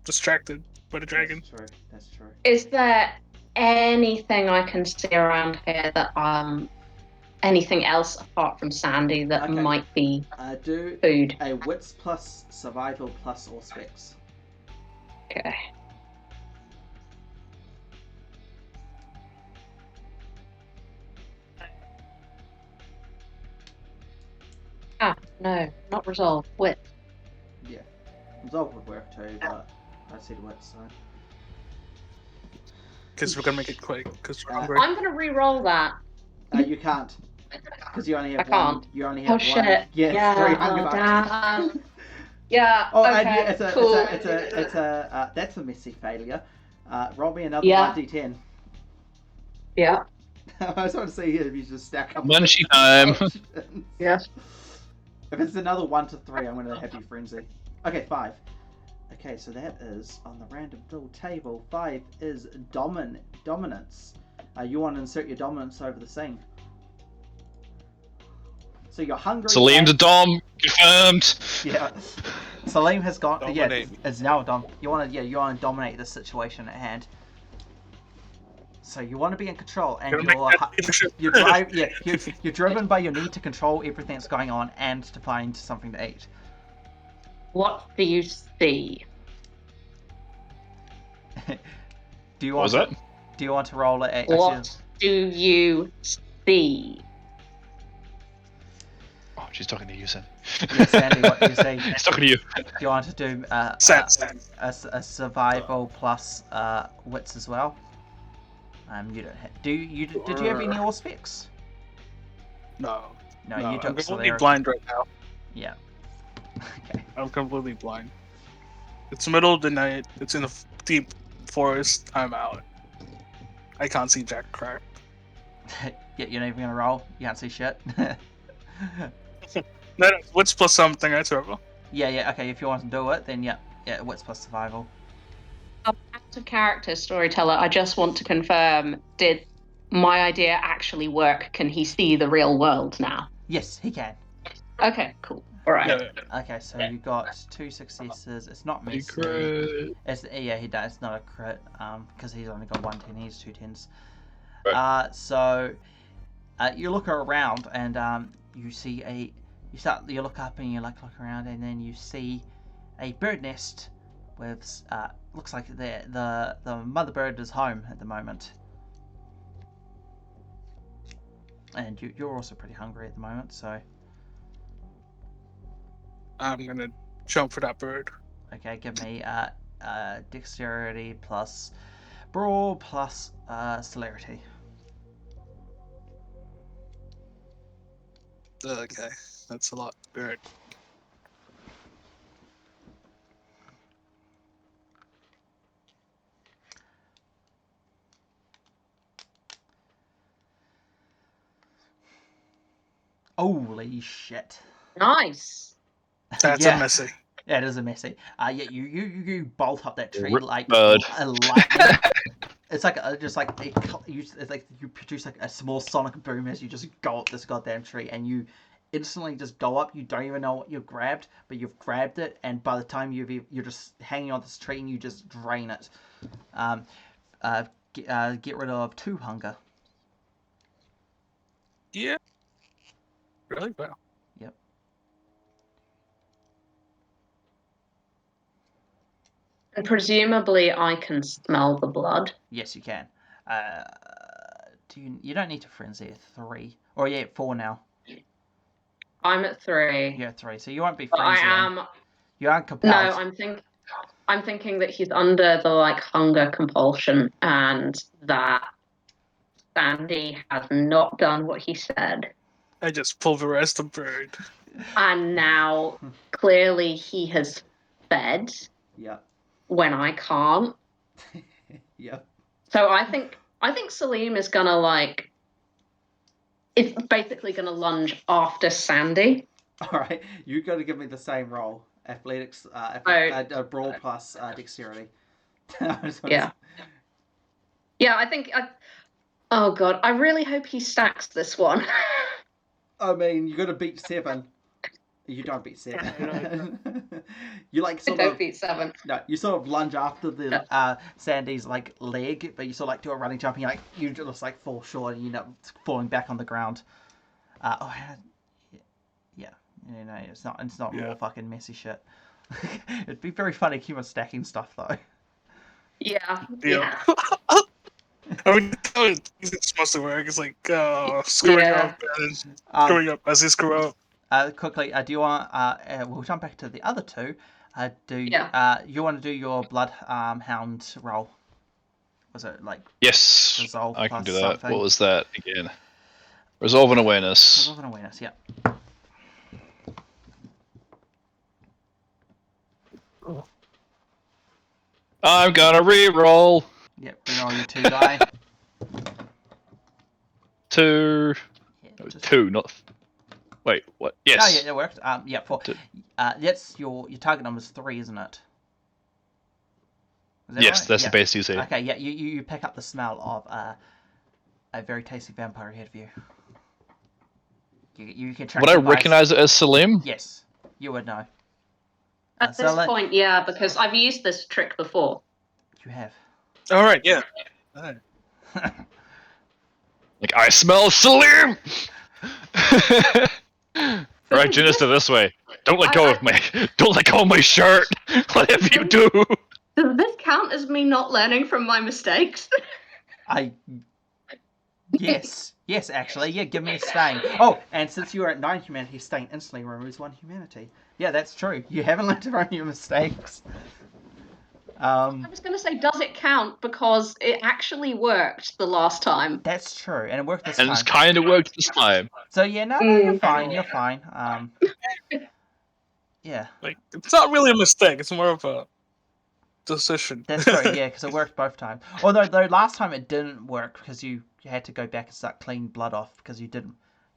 distracted by the dragon. That's true. Is there anything I can see around here that anything else apart from Sandy that Okay. might be Do food? a wits plus survival plus all specs. Okay. Ah, no, not resolve. Wit. Yeah. Resolve would work too, but I said wit, so. Because we're gonna make it quick. Because we're Uh, hungry. I'm gonna re-roll that. You can't. Because you only have I can't. You only Oh have one. shit. Yeah, Yeah. 3 hunger Oh dice. damn. Yeah. Oh, Okay. and yeah, Cool. that's a messy failure. Roll me another Yeah. 1d10. Yeah. I just want to see if you just stack up. Munchie time. Yeah. If it's another 1 to 3, I'm going to happy frenzy. Okay, 5. Okay, so that is on the random little table. 5 is dominance. You want to insert your dominance over the thing. So you're hungry. Salim to Dom, confirmed. Yeah. Salim has gone. Dominate. Yeah, it's now dom. You want to dominate the situation at hand. So you want to be in control, and Gonna make that leadership. you're driven by your need to control everything that's going on and to find something to eat. What do you see? Do you What was want that? Do you want to roll it? What do you see? Oh, she's talking to you, Sandy. Yeah, Sandy, what do you see? She's talking to you. Do you want to do Sense. a survival plus wits as well? You don't have. Did you have any all specs? No. No, No, you I'm don't. completely blind right now. Yeah. Okay. I'm completely blind. It's the middle of the night. It's in a deep forest. I'm out. I can't see jack crap. Yeah, you're not even gonna roll. You can't see shit. No, what's plus something? That's terrible. Yeah. Okay, if you want to do it, then yeah, wits plus survival. Out of character storyteller, I just want to confirm, did my idea actually work? Can he see the real world now? Yes, he can. Okay, cool. All right. Yeah. Okay, so you got 2 successes. It's not messy. Secret. Yeah, he does. It's not a crit. Because he's only got 1 10. He's 2 10s. Right. So you look around and you see you look up and you look around and then you see a bird nest with looks like the mother bird is home at the moment. And you're also pretty hungry at the moment, so I'm gonna jump for that bird. okay, give me dexterity plus brawl plus celerity. Okay, that's a lot. Bird. Holy shit. Nice. That's Yeah. a messy. Yeah, it is a messy. Yeah, you bolt up that tree Rip like bird. a lightning. It's like it's like you produce like a small sonic boom as you just go up this goddamn tree, and you instantly just go up. You don't even know what you've grabbed, but you've grabbed it, and by the time you're just hanging on this tree, and you just drain it. Get rid of 2 hunger. Yeah. Really? Wow. Yep. And presumably I can smell the blood. Yes, you can. You don't need to frenzy at 3, or 4 now. I'm at 3. You're at 3, so you won't be But I frenzying. am. You aren't compelled. No, I'm thinking that he's under the hunger compulsion, and that Sandy has not done what he said. I just pulverized the bird. And now clearly he has fed Yep. when I can't. Yep. So I think Salim is gonna is basically gonna lunge after Sandy. All right, you got to give me the same roll. Athletics, brawl plus dexterity. Yeah. Yeah, I think. Oh god, I really hope he stacks this one. I mean, you got to beat 7. You don't beat 7. You I don't beat 7. No, you sort of lunge after the Sandy's leg, but you sort of do a running jump, and you just fall short, and you end up falling back on the ground. It's not more fucking messy shit. It'd be very funny if he was stacking stuff though. Yeah. Yeah. I mean, that's how it's supposed to work. It's like screwing Yeah. up and screwing up as you screw up. Quickly, do you want? We'll jump back to the other two. Yeah. You want to do your blood hound roll? Was it like Yes, resolve I can plus do that. something? What was that again? Resolve and awareness. Resolve and awareness. Yeah. I'm gonna re-roll. Yep. Reroll your 2 die. 2. Yeah, No, just... 2, not. Wait, what? Yes. Oh yeah, it worked. Yeah. For Two. that's your target number's 3, isn't it? Is that Yes, right? that's Yeah. the base DC. Okay. Yeah. You pick up the smell of a very tasty vampire ahead of you. You can track Would I the vice. recognize it as Salim? Yes, you would know. At this point, yeah, because I've used this trick before. You have. All right, yeah. All right. Like, I smell Salim! Right, Janister, this way. Don't let go of my. Don't let go of my shirt. Whatever you do. Does this count as me not learning from my mistakes? Yes, actually, yeah. Give me a stain. Oh, and since you are at 9 humanity, stain instantly removes 1 humanity. Yeah, that's true. You haven't learned from your mistakes. I was going to say, does it count? Because it actually worked the last time. That's true, and it worked this And time. it's kind of worked this time. So yeah, no, you're fine. You're fine. Yeah. Like, it's not really a mistake. It's more of a decision. That's true, yeah, because it worked both times. Although last time it didn't work because you had to go back and start cleaning blood off because you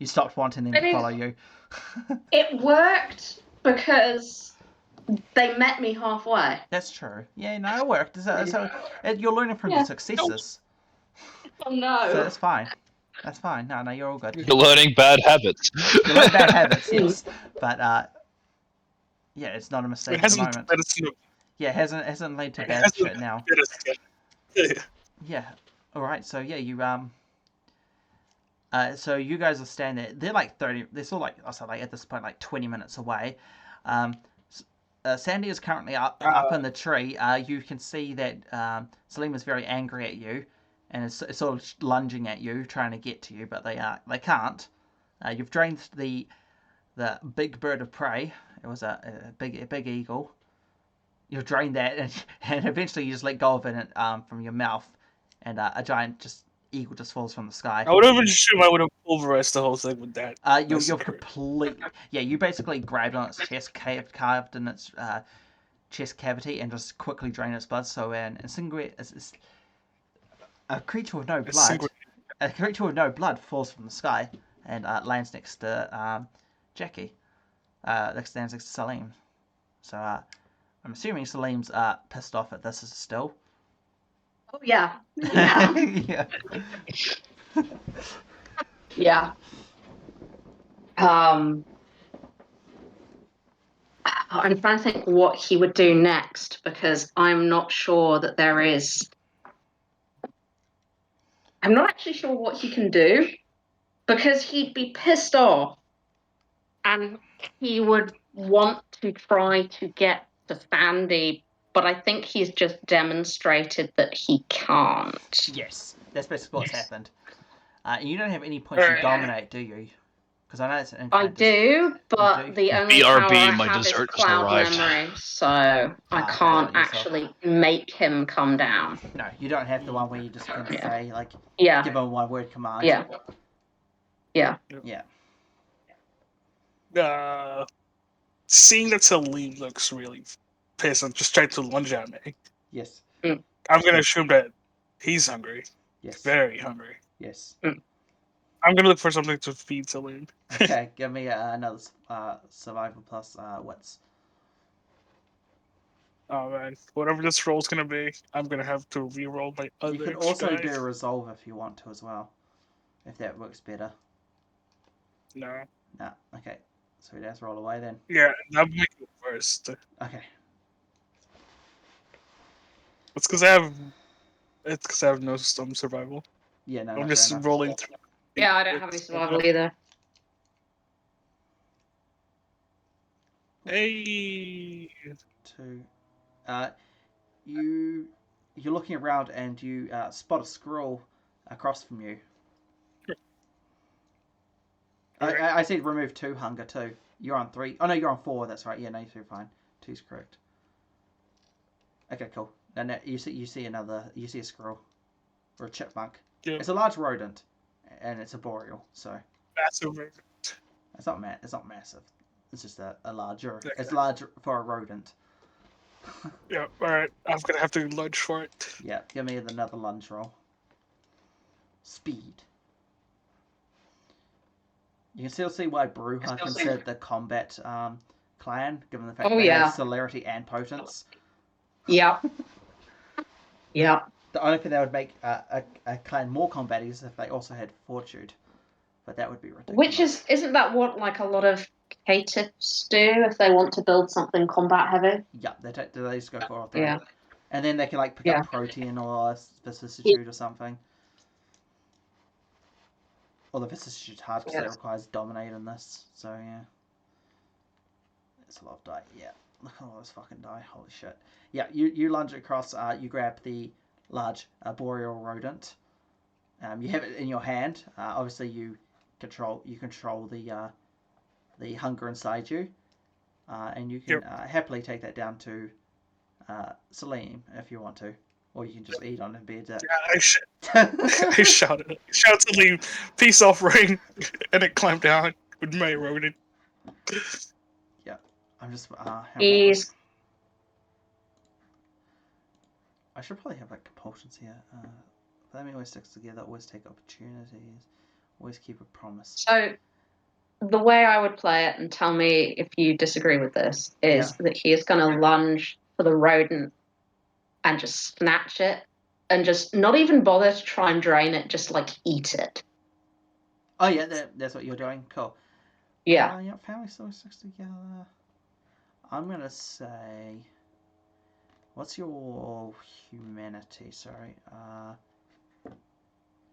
stopped wanting them to follow you. It worked because they met me halfway. That's true. Yeah, no, it worked. So you're learning from your successes. Oh no. So that's fine. That's fine. No, you're all good. You're learning bad habits. You learn bad habits, yes, but yeah, it's not a mistake at the moment. Yeah, it hasn't led to bad shit now. Yeah. All right. So yeah, you so you guys are standing there. They're like 30. They're still like, also like at this point like 20 minutes away. Sandy is currently up in the tree. You can see that Salim is very angry at you, and is sort of lunging at you, trying to get to you, but they can't. You've drained the big bird of prey. It was a big eagle. You've drained that, and eventually you just let go of it from your mouth, and a giant eagle just falls from the sky. I would have assumed I would have pulverized the whole thing with that. You're completely... Yeah, you basically grabbed on its chest, carved in its chest cavity, and just quickly drained its blood. So a creature with no blood... A creature with no blood falls from the sky and lands next to Jackie. Lands next to Salim. So I'm assuming Salim's pissed off at this still. Oh yeah. Yeah. Yeah. Yeah. I'm trying to think what he would do next because I'm not sure that there is. I'm not actually sure what he can do because he'd be pissed off and he would want to try to get to Sandy, but I think he's just demonstrated that he can't. Yes, that's basically what's happened. You don't have any points to dominate, do you? Because I know it's an I do, but the only BRB, power I my have is dessert just cloud arrived. memory, so I can't actually make him come down. No, you don't have the one where you just can say, like, give him one word command. Yeah. Yeah. Seeing that Salim looks really pissed and just tried to lunge at me. Yes. I'm going to assume that he's hungry. Yes. Very hungry. Yes. I'm going to look for something to feed Salim. Okay, give me another survival plus wits. Oh man, whatever this roll's going to be, I'm going to have to re-roll my other You can also do a resolve if you want to as well. If that works better. No. No. Okay. So let's roll away then. Yeah, that'll make it worst. Okay. It's because I have no survival. Yeah, no. I'm just rolling through. Yeah, I don't have any survival either. Hey. 2. You you're looking around and you spot a scroll across from you. Alright. I said remove 2 hunger too. You're on 3. Oh no, you're on 4. That's right. Yeah, no, you're fine. 2's correct. Okay, cool. And you see a squirrel or a chipmunk. Yeah. It's a large rodent, and it's a boreal. So Massive. it's not massive. It's just a larger. Okay. It's large for a rodent. Yeah. All right. I'm gonna have to lunge for it. Yeah, give me another lunge roll. Speed. You can still see why Bruja considered the combat clan, given the fact Oh, they yeah. have celerity and potence. Yep. Yep. The only thing that would make a clan more combative is if they also had fortitude, but that would be ridiculous. Which isn't that what like a lot of K-tips do if they want to build something combat heavy? Yeah, they just go for authority. Yeah. And then they can like pick Yeah. up protein or vicissitude or something. Well, the vicissitude's hard because it requires dominate in this, so yeah. It's a lot of die. Yeah, look at all those fucking die. Holy shit. Yeah, you lunge across. You grab the large boreal rodent. You have it in your hand. Obviously, you control the hunger inside you, and you can happily take that down to Salim if you want to, or you can just eat on it and be a dick. Yeah, I shouted. Shout to leave. Peace offering, and it climbed down with my rodent. I'm just. He's I should probably have like compulsions here. Family always sticks together. Always take opportunities. Always keep a promise. so the way I would play it, and tell me if you disagree with this, is that he is going to lunge for the rodent and just snatch it and just not even bother to try and drain it, just like eat it. Oh yeah, that's what you're doing. Cool. Yeah. Yeah. Family still sticks together. I'm gonna say. What's your humanity? Sorry.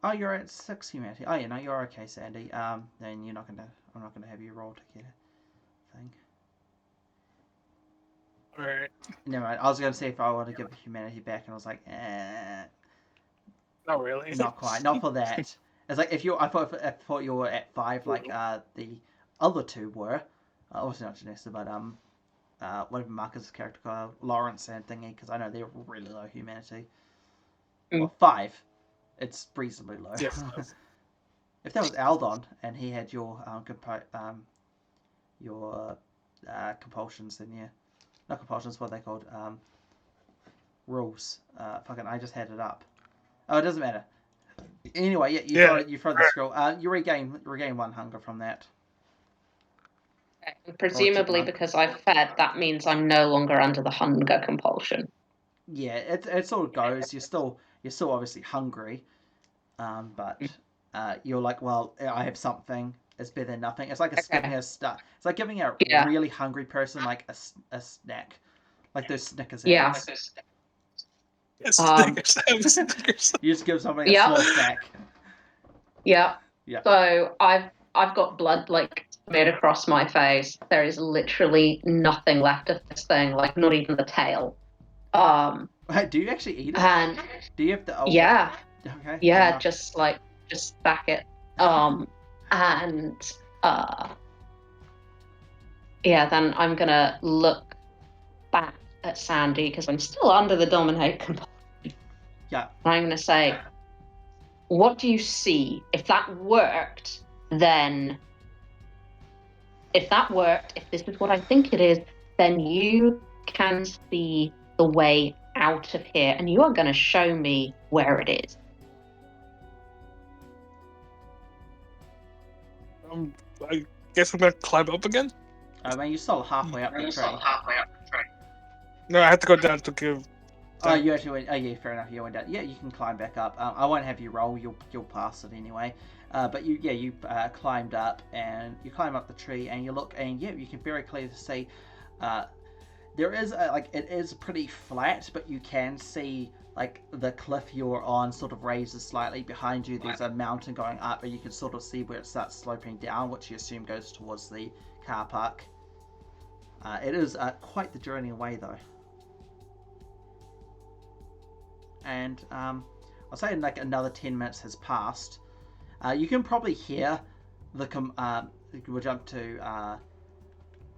Oh, you're at 6 humanity. Oh yeah, no, you're okay, Sandy. Then I'm not gonna have you roll to get a thing. Alright. Never mind. I was gonna say if I want to give the humanity back, and I was like, Not really. not quite. Not for that. It's like if you, I thought you were at 5, like the other 2 were. Obviously not Janessa, but whatever Marcus' character called, Lawrence and thingy, because I know they're really low humanity. Well, 5. It's reasonably low. Yeah. If that was Aldon and he had your compulsions, then yeah, not compulsions. What are they called? Rules. Fucking, I just had it up. Oh, it doesn't matter. Anyway, yeah, you throw the scroll. You regain 1 hunger from that. Presumably, because I've fed, that means I'm no longer under the hunger compulsion. Yeah, it sort of goes. You're still obviously hungry, but you're like, well, I have something. It's better than nothing. It's like giving a stuff. It's like giving a really hungry person like a snack, like those Snickers eggs. Snickers. You just give somebody a small snack. Yeah. Yeah. So I've got blood like made across my face. There is literally nothing left of this thing, like not even the tail. Do you actually eat it? And do you have to? Yeah. Okay. Yeah, just back it. And yeah, then I'm gonna look back at Sandy because I'm still under the dominate compulsion. Yeah. And I'm gonna say, what do you see? If that worked, then if this is what I think it is, then you can see the way out of here, and you are going to show me where it is. I guess we're gonna climb up again. I mean, you're still halfway up the tree. No, I have to go down to give. Oh, you actually went. Oh, yeah, fair enough. You went down. Yeah, you can climb back up. I won't have you roll. You'll pass it anyway. But you climbed up, and you climb up the tree, and you look, and yeah, you can very clearly see. There is it is pretty flat, but you can see like the cliff you're on sort of raises slightly behind you. There's a mountain going up, and you can sort of see where it starts sloping down, which you assume goes towards the car park. It is quite the journey away, though. and I'll say like another 10 minutes has passed. You can probably hear we'll jump to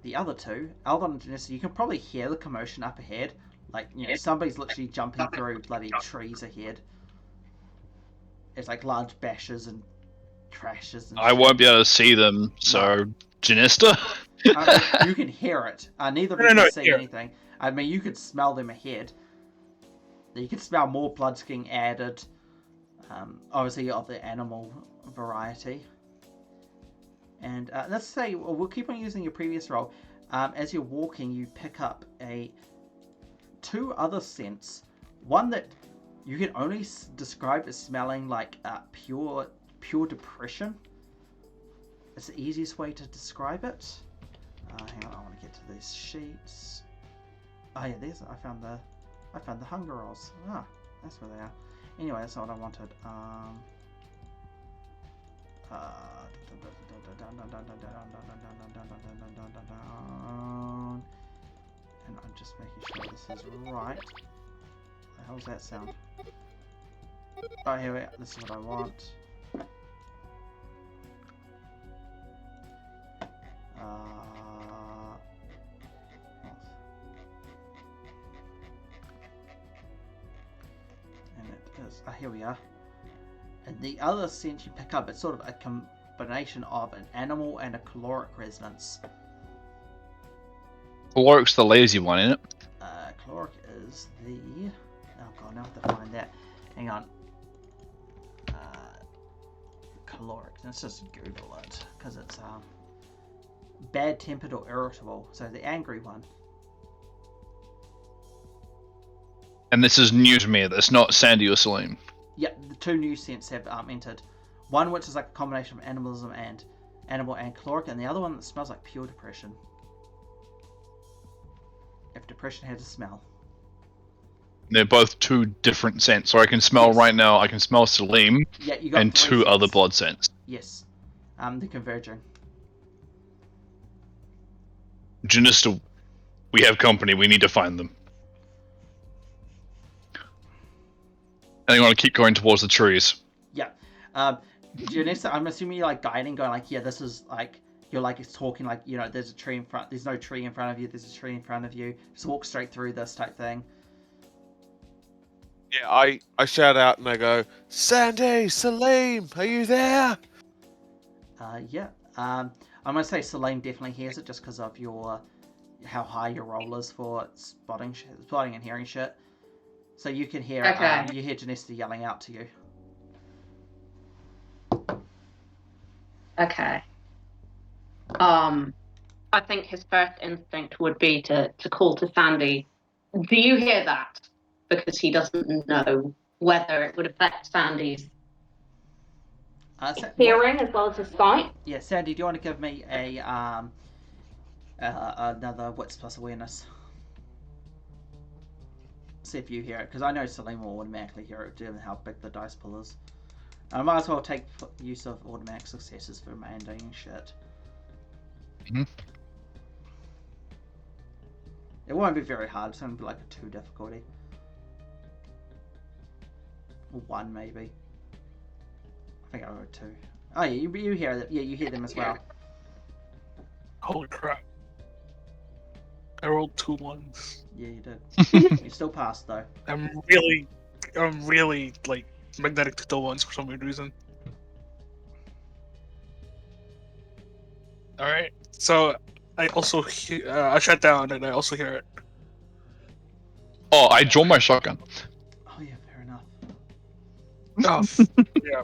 the other two, Aldon and Janissa. You can probably hear the commotion up ahead. Like, somebody's literally jumping through bloody trees ahead. It's like large bashes and crashes and I shit. won't be able to see them, so Janista. I mean, you can hear it. Neither of you can see anything. I mean, you could smell them ahead. You could smell more bloods getting added. Obviously, of the animal variety. And let's say we'll keep on using your previous roll. As you're walking, you pick up two other scents. One that you can only describe as smelling like pure depression. It's the easiest way to describe it. Hang on, I want to get to these sheets. Oh yeah, I found the hunger rolls. Ah, that's where they are. Anyway, that's not what I wanted. And I'm just making sure this is right. The hell's that sound? Oh, here we are. This is what I want. And it is. Here we are. And the other scent you pick up, it's sort of a combination of an animal and a caloric resonance. Caloric's the lazy one, isn't it? Caloric is the... Oh god, now I have to find that. Hang on. Caloric. Let's just Google it, because it's bad-tempered or irritable. So the angry one. And this is new to me. That's not Sandy or Salim. Yeah, the two new scents have entered. One which is like a combination of animal and caloric, and the other one that smells like pure depression. If depression had a smell. They're both two different scents. So I can smell right now. I can smell Salim and two scents. other blood scents. Yes, they're converging. Janista, we have company. We need to find them. And you want to keep going towards the trees. Yeah. Janissa, I'm assuming you're like guiding, going like, yeah, this is like, you're like, it's talking like, there's a tree in front, there's no tree in front of you, there's a tree in front of you, just walk straight through this type thing. Yeah, I shout out and I go, Sandy, Salim, are you there? Yeah. I'm gonna say Salim definitely hears it just because of how high your roll is for spotting and hearing shit. So you can hear you hear Janista yelling out to you. Okay. I think his first instinct would be to call to Sandy. Do you hear that? Because he doesn't know whether it would affect Sandy's hearing as well as his sight. Yeah, Sandy, do you want to give me a another wits plus awareness? See if you hear it, because I know Salim will automatically hear it given how big the dice pool is. I might as well take use of automatic successes for mandating shit. Mm-hmm. It won't be very hard, it's going to be like a 2 difficulty. Or 1 maybe. I think I wrote 2. Oh yeah, you hear that? Yeah, you hear them as well. Holy crap. I rolled 2 1s. Yeah, you did. You still passed though. I'm really like magnetic to the 1s for some weird reason. Alright, so I also I shut down and I also hear it. Oh, I draw my shotgun. Oh yeah, fair enough. Oh, yeah.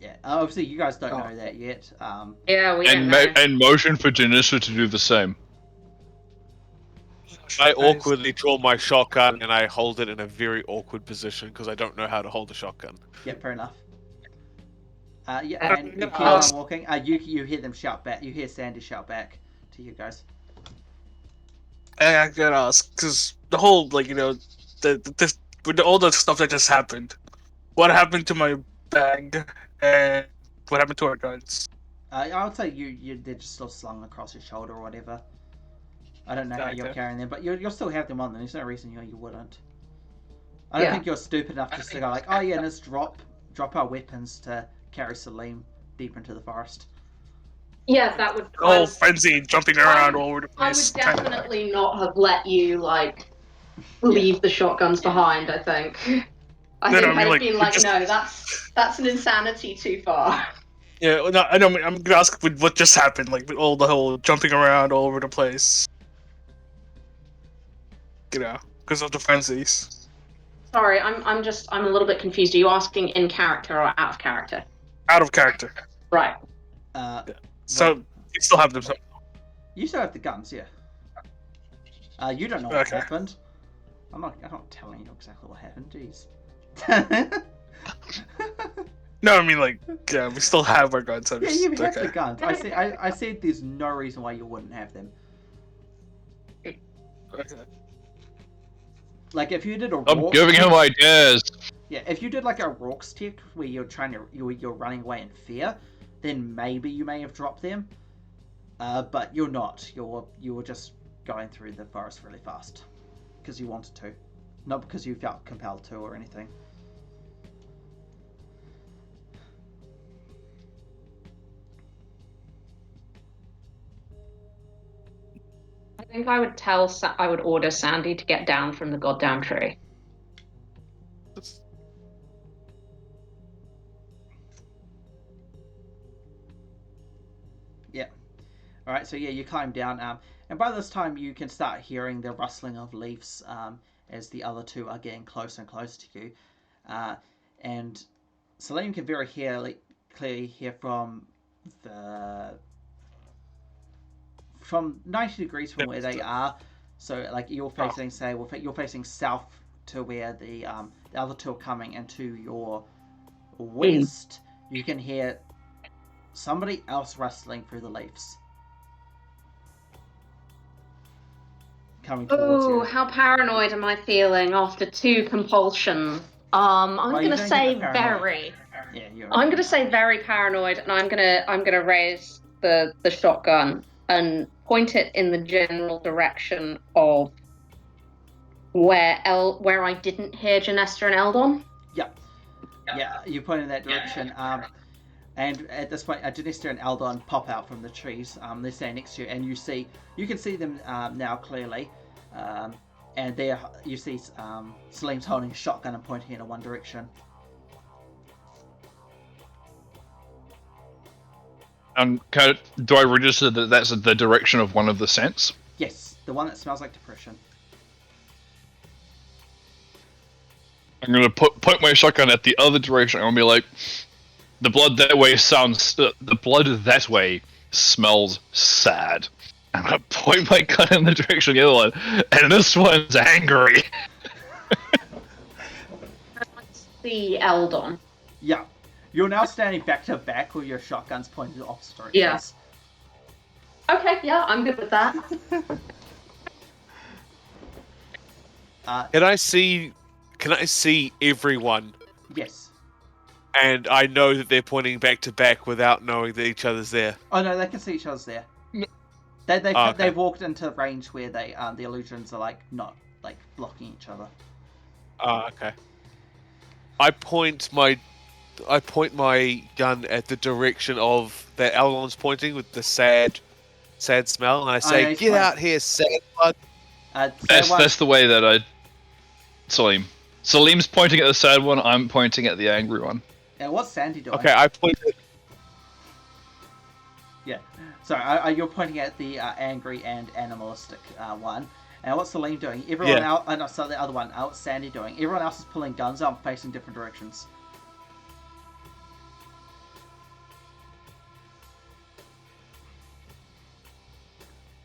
Yeah, obviously you guys don't know that yet. Yeah, we don't know. And motion for Janissa to do the same. I awkwardly draw my shotgun and I hold it in a very awkward position because I don't know how to hold a shotgun. Yeah, fair enough. Yeah, and you keep on walking. You hear them shout back. You hear Sandy shout back to you guys. I gotta ask, because the whole, like, with all the stuff that just happened, what happened to my bag and what happened to our guns? I would say they're just still slung across your shoulder or whatever. I don't know how you're carrying them, but you'll still have them on them. There's no reason you wouldn't. I don't Yeah. think you're stupid enough just to go like, oh yeah, let's drop our weapons to carry Salim deep into the forest. Yeah, that would. The whole frenzy, jumping around all over the I would place. Kind of. definitely not have let you leave the shotguns behind. I think. I No, think I mean, I'd like, have been we like, just- no, that's an insanity too far. Yeah, no, I know. I'm gonna ask with what just happened, like with all the whole jumping around all over the place. You know, because of the frenzies. Sorry, I'm a little bit confused. Are you asking in character or out of character? Out of character. Right. So you still have them. You still have the guns, yeah. You don't know what Okay. happened. I'm not telling you exactly what happened. Jeez. No, I mean like, yeah, we still have our guns. Yeah, you have the guns. I said there's no reason why you wouldn't have them. Okay. Like if you did a I'm Rorke's giving him test- ideas. Yeah, if you did like a Rorke's test where you're running away in fear, then maybe you may have dropped them. But you're not. You were just going through the forest really fast because you wanted to, not because you felt compelled to or anything. I think I would order Sandy to get down from the goddamn tree. All right, so yeah, you climb down, and by this time you can start hearing the rustling of leaves as the other two are getting closer and closer to you, and Salim can very clearly hear from 90 degrees from where they are. So like you're facing, you're facing south to where the other two are coming, and to your west you can hear somebody else rustling through the leaves. Coming towards you. Oh, how paranoid am I feeling after 2 compulsions? I'm Well, gonna you don't say get the paranoid. very. Yeah, you're. I'm gonna say very paranoid, and I'm gonna raise the shotgun and point it in the general direction of where I didn't hear Janesta and Eldon. Yeah, you point in that direction. And at this point, Janista and Eldon pop out from the trees. They stand next to you, and you can see them now clearly. And you see Salim's holding a shotgun and pointing in one direction. Do I register that that's the direction of one of the scents? Yes, the one that smells like depression. I'm gonna point my shotgun at the other direction. I'm gonna be like, the blood that way smells sad. I'm gonna point my gun in the direction of the other one, and this one's angry. See Eldon. Yeah, you're now standing back to back with your shotguns pointed in opposite directions. Yeah. Okay, yeah, I'm good with that. Can I see everyone? Yes. And I know that they're pointing back to back without knowing that each other's there. Oh no, they can see each other's there. No. They've walked into range where the illusions are not blocking each other. Oh, okay. I point my gun at the direction of that Eldon's pointing with the sad smell, and I say, he's "Get fine. out here, sad bug!" That's the way that Salim's pointing at the sad one. I'm pointing at the angry one. Now what's Sandy doing? Okay, I pointed. Yeah. So you're pointing at the angry and animalistic one. And what's Salim doing? Everyone else. No, so the other one. What's Sandy doing? Everyone else is pulling guns out, facing different directions.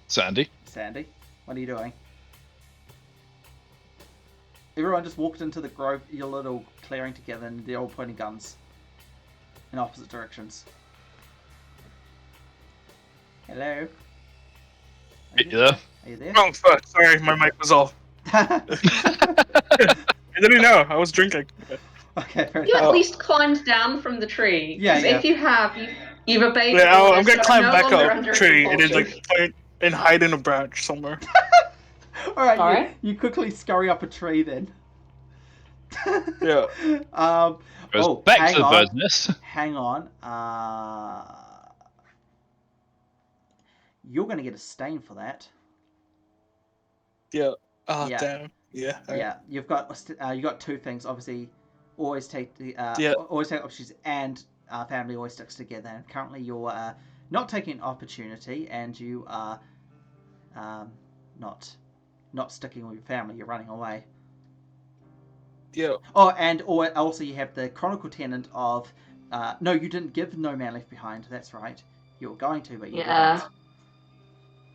Sandy, what are you doing? Everyone just walked into the grove, your little clearing together, and they're all pointing guns in opposite directions. Hello? are you there? Are you there? Oh, fuck, sorry, my mic was off. I didn't know. I was drinking. Okay, fair You enough. at least climbed down from the tree. Yeah, 'Cause yeah. If you have, you've obeyed. Yeah, I'm orders, gonna so climb no back longer up under the tree and then compulsion. point and hide in a branch somewhere. Alright, Alright. you quickly scurry up a tree then. Yeah. Goes Oh, back hang to the on. bird's nest. Hang on. You're going to get a stain for that. Yeah. Oh Yeah. damn. Yeah. alright. Yeah, you got two things. Obviously, always take the Yeah. always take opportunities, and family always sticks together. And currently, you're not taking an opportunity, and you are not sticking with your family. You're running away. Yeah. Oh, and also you have the chronicle tenant of no, you didn't give No Man Left Behind. That's right. You were going to, but you didn't.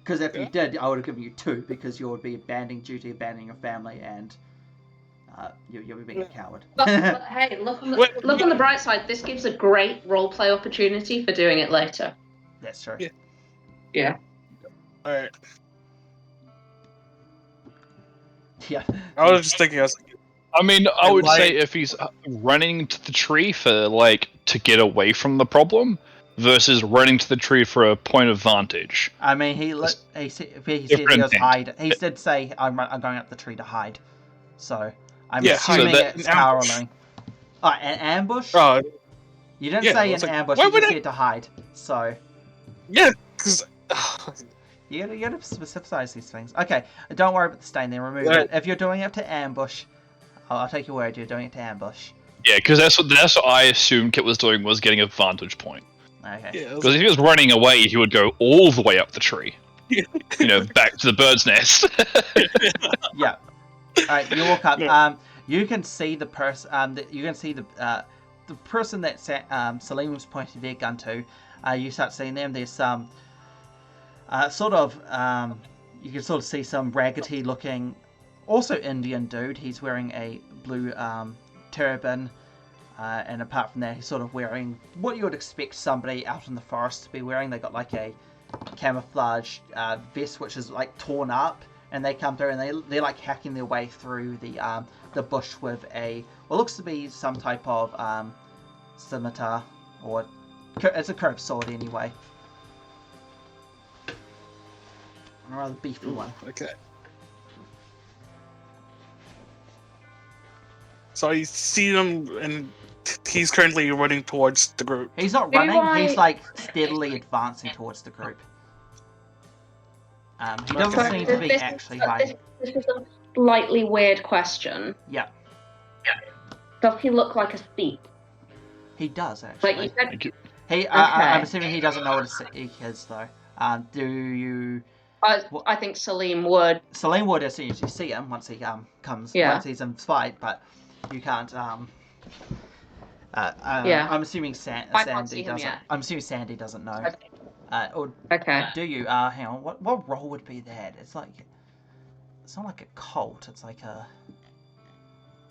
Because if you Yeah. did, I would have given you two, because you would be abandoning duty, abandoning your family, and you'll be being a coward. But hey, look on Wait, the bright side. This gives a great roleplay opportunity for doing it later. That's true. Yeah. Yeah. All right. Yeah. I was just thinking. I was like, I mean, I would like- say if he's running to the tree for like to get away from the problem, versus running to the tree for a point of vantage. I mean, he said he Different goes thing. hide. He did say I'm going up the tree to hide. So I'm Yeah, hide. assuming So that- it's an ambush. caroling. Oh, an ambush? Oh, You didn't yeah, say I an was like, ambush. why You would just I- said to hide. So yeah. Because you gotta specify these things. Okay, don't worry about the stain. Then remove Right. it. If you're doing it to ambush, I'll take your word. You're doing it to ambush. Yeah, because that's what I assumed Kit was doing, was getting a vantage point. Okay. yeah. I was Because if he was running away, he would go all the way up the tree. Yeah. Back to the bird's nest. Yeah. All right. You walk up. No. You can see the person. You can see the person that Salim was pointing their gun to. You start seeing them. There's some sort of. You can sort of see some raggedy looking, also Indian dude. He's wearing a blue turban. And apart from that, he's sort of wearing what you would expect somebody out in the forest to be wearing. They got like a camouflage vest which is like torn up, and they come through and they're like hacking their way through the bush with what looks to be some type of scimitar, or it's a curved sword anyway. A rather beefy one. Okay. So you see them, and he's currently running towards the group. He's not Do running. I- He's like steadily advancing towards the group. He doesn't Okay. seem to be actually hiding. This is a slightly weird question. Yeah, Does he look like a thief? he does actually. Like you said, He, Okay. I'm assuming he doesn't know what a Sikh is, though. Do you? I think Salim would. Salim would as soon as you see him, once he comes, Yeah. once he's in fight, but you can't. Yeah. I'm assuming I can't Sandy see him doesn't. yet. I'm assuming Sandy doesn't know. Or Okay. do you? Hang on. What role would be that? It's like. It's not like a cult. It's like a.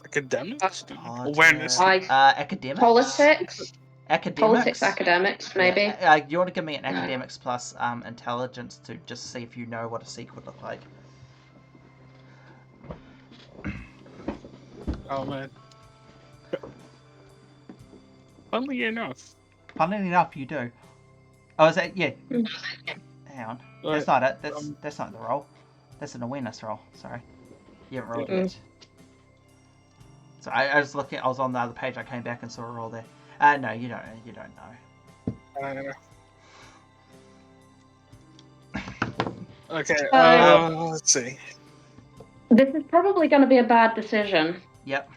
Academics? Pod- Awareness? academics. Politics, Academics. academics, maybe. Yeah, you want to give me an academics plus intelligence to just see if you know what a Sikh would look like. Oh man. Funnily enough. Funnily enough, you do. Oh, is that yeah? Hang on, that's not it. That's not the roll. That's an awareness roll. Sorry, you haven't rolled it yet. So I was looking. I was on the other page. I came back and saw a roll there. No, you don't. You don't know. Okay. Let's see. This is probably going to be a bad decision, Yep.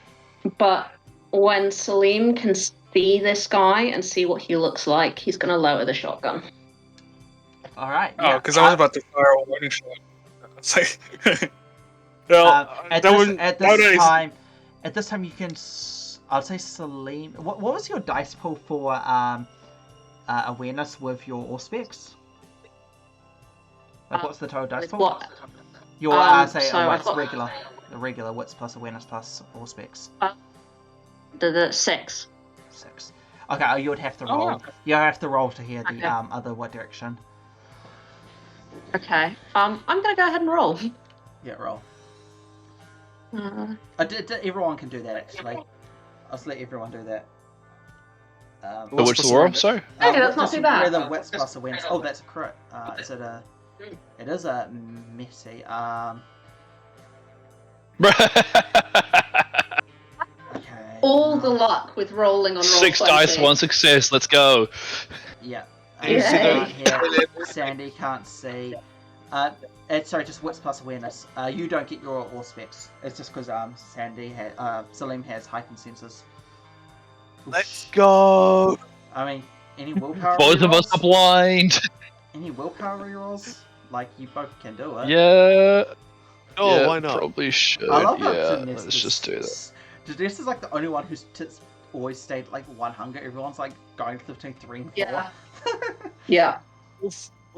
but when Salim can see this guy and see what he looks like, he's going to lower the shotgun. All right. Oh, Yeah. because I was about to fire a warning shot. It's like, well, At this time, you can. I'll say Salim. What was your dice pool for awareness with your Auspex? Like, what's the total dice With pool? what? Your so I've wits got- regular, the regular wits plus awareness plus Auspex. The 6. 6. Okay, you would have to Oh, roll. wow. You have to roll to hear the Okay. other what direction. Okay. I'm going to go ahead and roll. Yeah, roll. Uh, Everyone can do that actually. I'll just let everyone do that. But which the roll? Sorry. Okay, that's not just too bad. Regular wits plus awareness. Oh, that's a crit. Is it a? It is a messy. all the luck with rolling on roll 6 20. dice, 1 success. Let's go. Yeah. Yay. Can't hear. Sandy can't see. Sorry, just wits plus awareness. You don't get your auspex. It's just because Salim has heightened senses. Let's go. I mean, any willpower Both of us rerolls? are blind. Any willpower rerolls? Like, you both can do it. Yeah. Oh, yeah, why not? Probably should. I love how Yeah, Janess let's just do that. Janess is like the only one who's always stayed like one hunger. Everyone's like going between 3 and 4. Yeah. Yeah.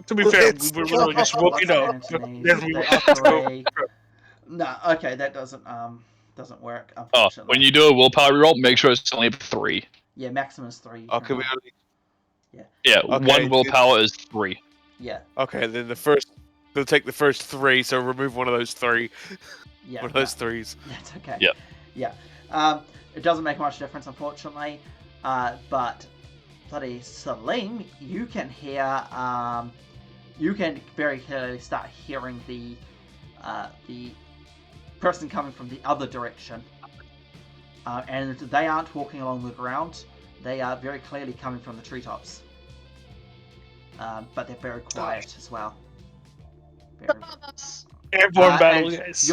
To be fair, Let's we were literally just What's walking up. Anthony? Then we were That's up to go. 3. No, okay, that doesn't work. Oh, Unfortunately. when you do a willpower roll, make sure it's only 3. Yeah, maximum is 3. Okay, we only. Yeah, Okay, 1 willpower is 3. Yeah, Okay, then the first. We'll take the first 3, so remove one of those 3. yeah. One of those 3s. That's okay. Yep. Yeah. It doesn't make much difference, unfortunately. But bloody Salim, you can hear. You can very clearly start hearing the person coming from the other direction, and they aren't walking along the ground. They are very clearly coming from the treetops. But they're very quiet as well. Very... Airborne battle, and guys.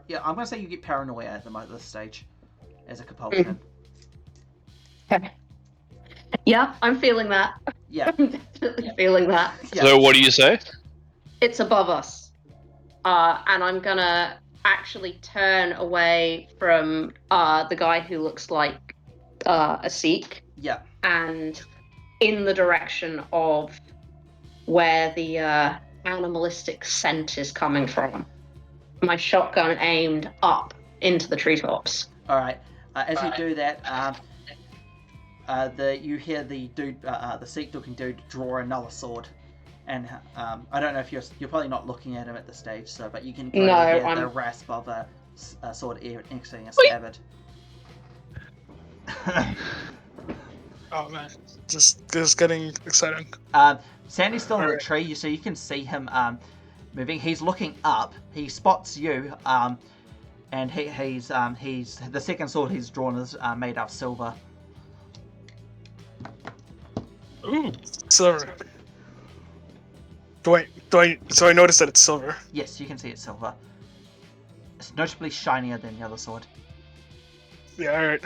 yeah, I'm gonna say you get paranoia at this stage, as a compulsion. Yeah, I'm feeling that. Yeah. I'm definitely feeling that. Yeah. So what do you say? It's above us. And I'm gonna actually turn away from the guy who looks like a Sikh Yeah. and in the direction of where the animalistic scent is coming from. My shotgun aimed up into the treetops. All right. As you do that, you hear the dude, the Sikh-looking dude, draw another sword, and I don't know if you're probably not looking at him at this stage, so but you can clearly hear the rasp of a sword exiting a scabbard. Oh man, just getting exciting. Sandy's still in the tree, so you can see him moving. He's looking up. He spots you, and he's the second sword he's drawn is made out of silver. Ooh, silver. So I noticed that it's silver. Yes, you can see it's silver. It's notably shinier than the other sword. Yeah, alright.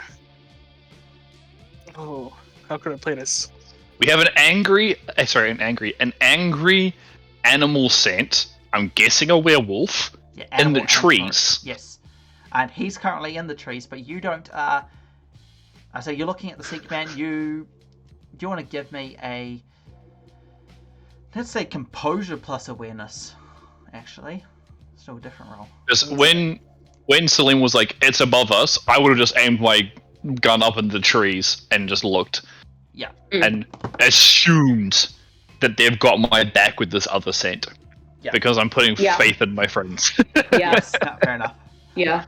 Oh, how could I play this? We have an angry animal scent. I'm guessing a werewolf Yeah, in the animal trees. Yes, and he's currently in the trees, but you don't. So you're looking at the Sikh man. Do you want to give me a, let's say, composure plus awareness? Actually, still a different roll. Because when Salim was like, "It's above us," I would have just aimed my gun up in the trees and just looked. Yeah. And assumed that they've got my back with this other scent. Yeah. Because I'm putting Yeah. faith in my friends. Yeah. Yes, no, fair enough. Yeah.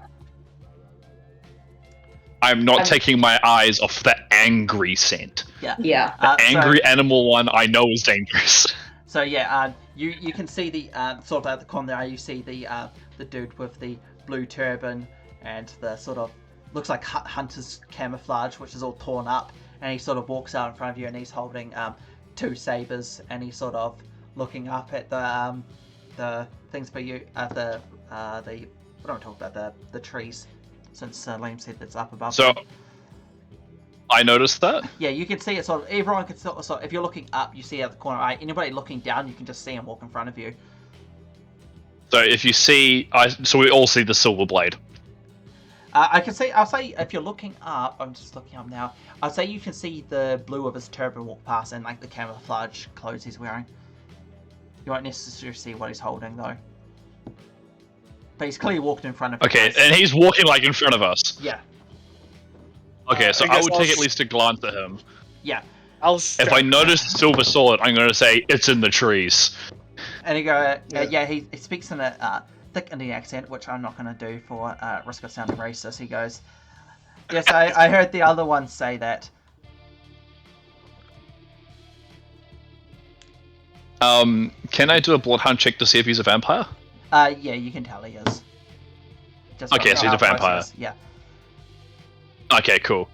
I'm not taking my eyes off the angry scent. Yeah. Yeah. Angry animal one I know is dangerous. So yeah, you can see the sort of at the corner there. You see the dude with the blue turban and the sort of looks like hunter's camouflage, which is all torn up, and he sort of walks out in front of you, and he's holding 2 sabers, and he's sort of looking up at the things for you the what am I talking about, the trees, since Liam said it's up above. So them. I noticed that. Yeah, you can see it sort of. Everyone can sort of. If you're looking up, you see out the corner eye. Anybody looking down, you can just see him walk in front of you. So if you see, so we all see the silver blade. I'll say if you're looking up, I'm just looking up now. I'll say you can see the blue of his turban walk past and like the camouflage clothes he's wearing. You won't necessarily see what he's holding though. But he's clearly walked in front of you. Okay, guys. and he's walking like in front of us. Yeah, Okay, so I I guess would I'll take at least a glance at him. yeah. If I notice the silver sword, I'm going to say it's in the trees. And he go, Yeah. he speaks in a thick Indian accent, which I'm not going to do for risk of sounding racist. He goes, yes, I heard the other one say that. Can I do a bloodhound check to see if he's a vampire? Yeah, you can tell he is. Just Okay, from so he's a how close he vampire. is. Yeah. Okay, cool.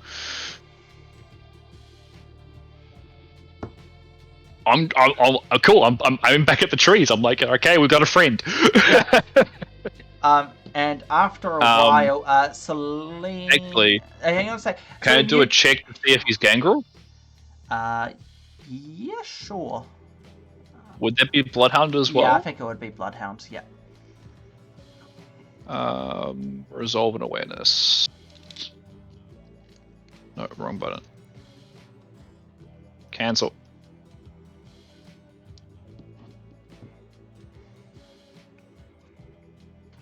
Cool. I'm back at the trees. I'm like, okay, we've got a friend. And after a Um, while, Celine. actually, Hang on a sec. Can I Celine, do a check to see if he's gangrel? Yeah, sure. Would that be Bloodhound as well? Yeah, I think it would be Bloodhound. Yeah. Resolve and awareness. No, wrong button. Cancel.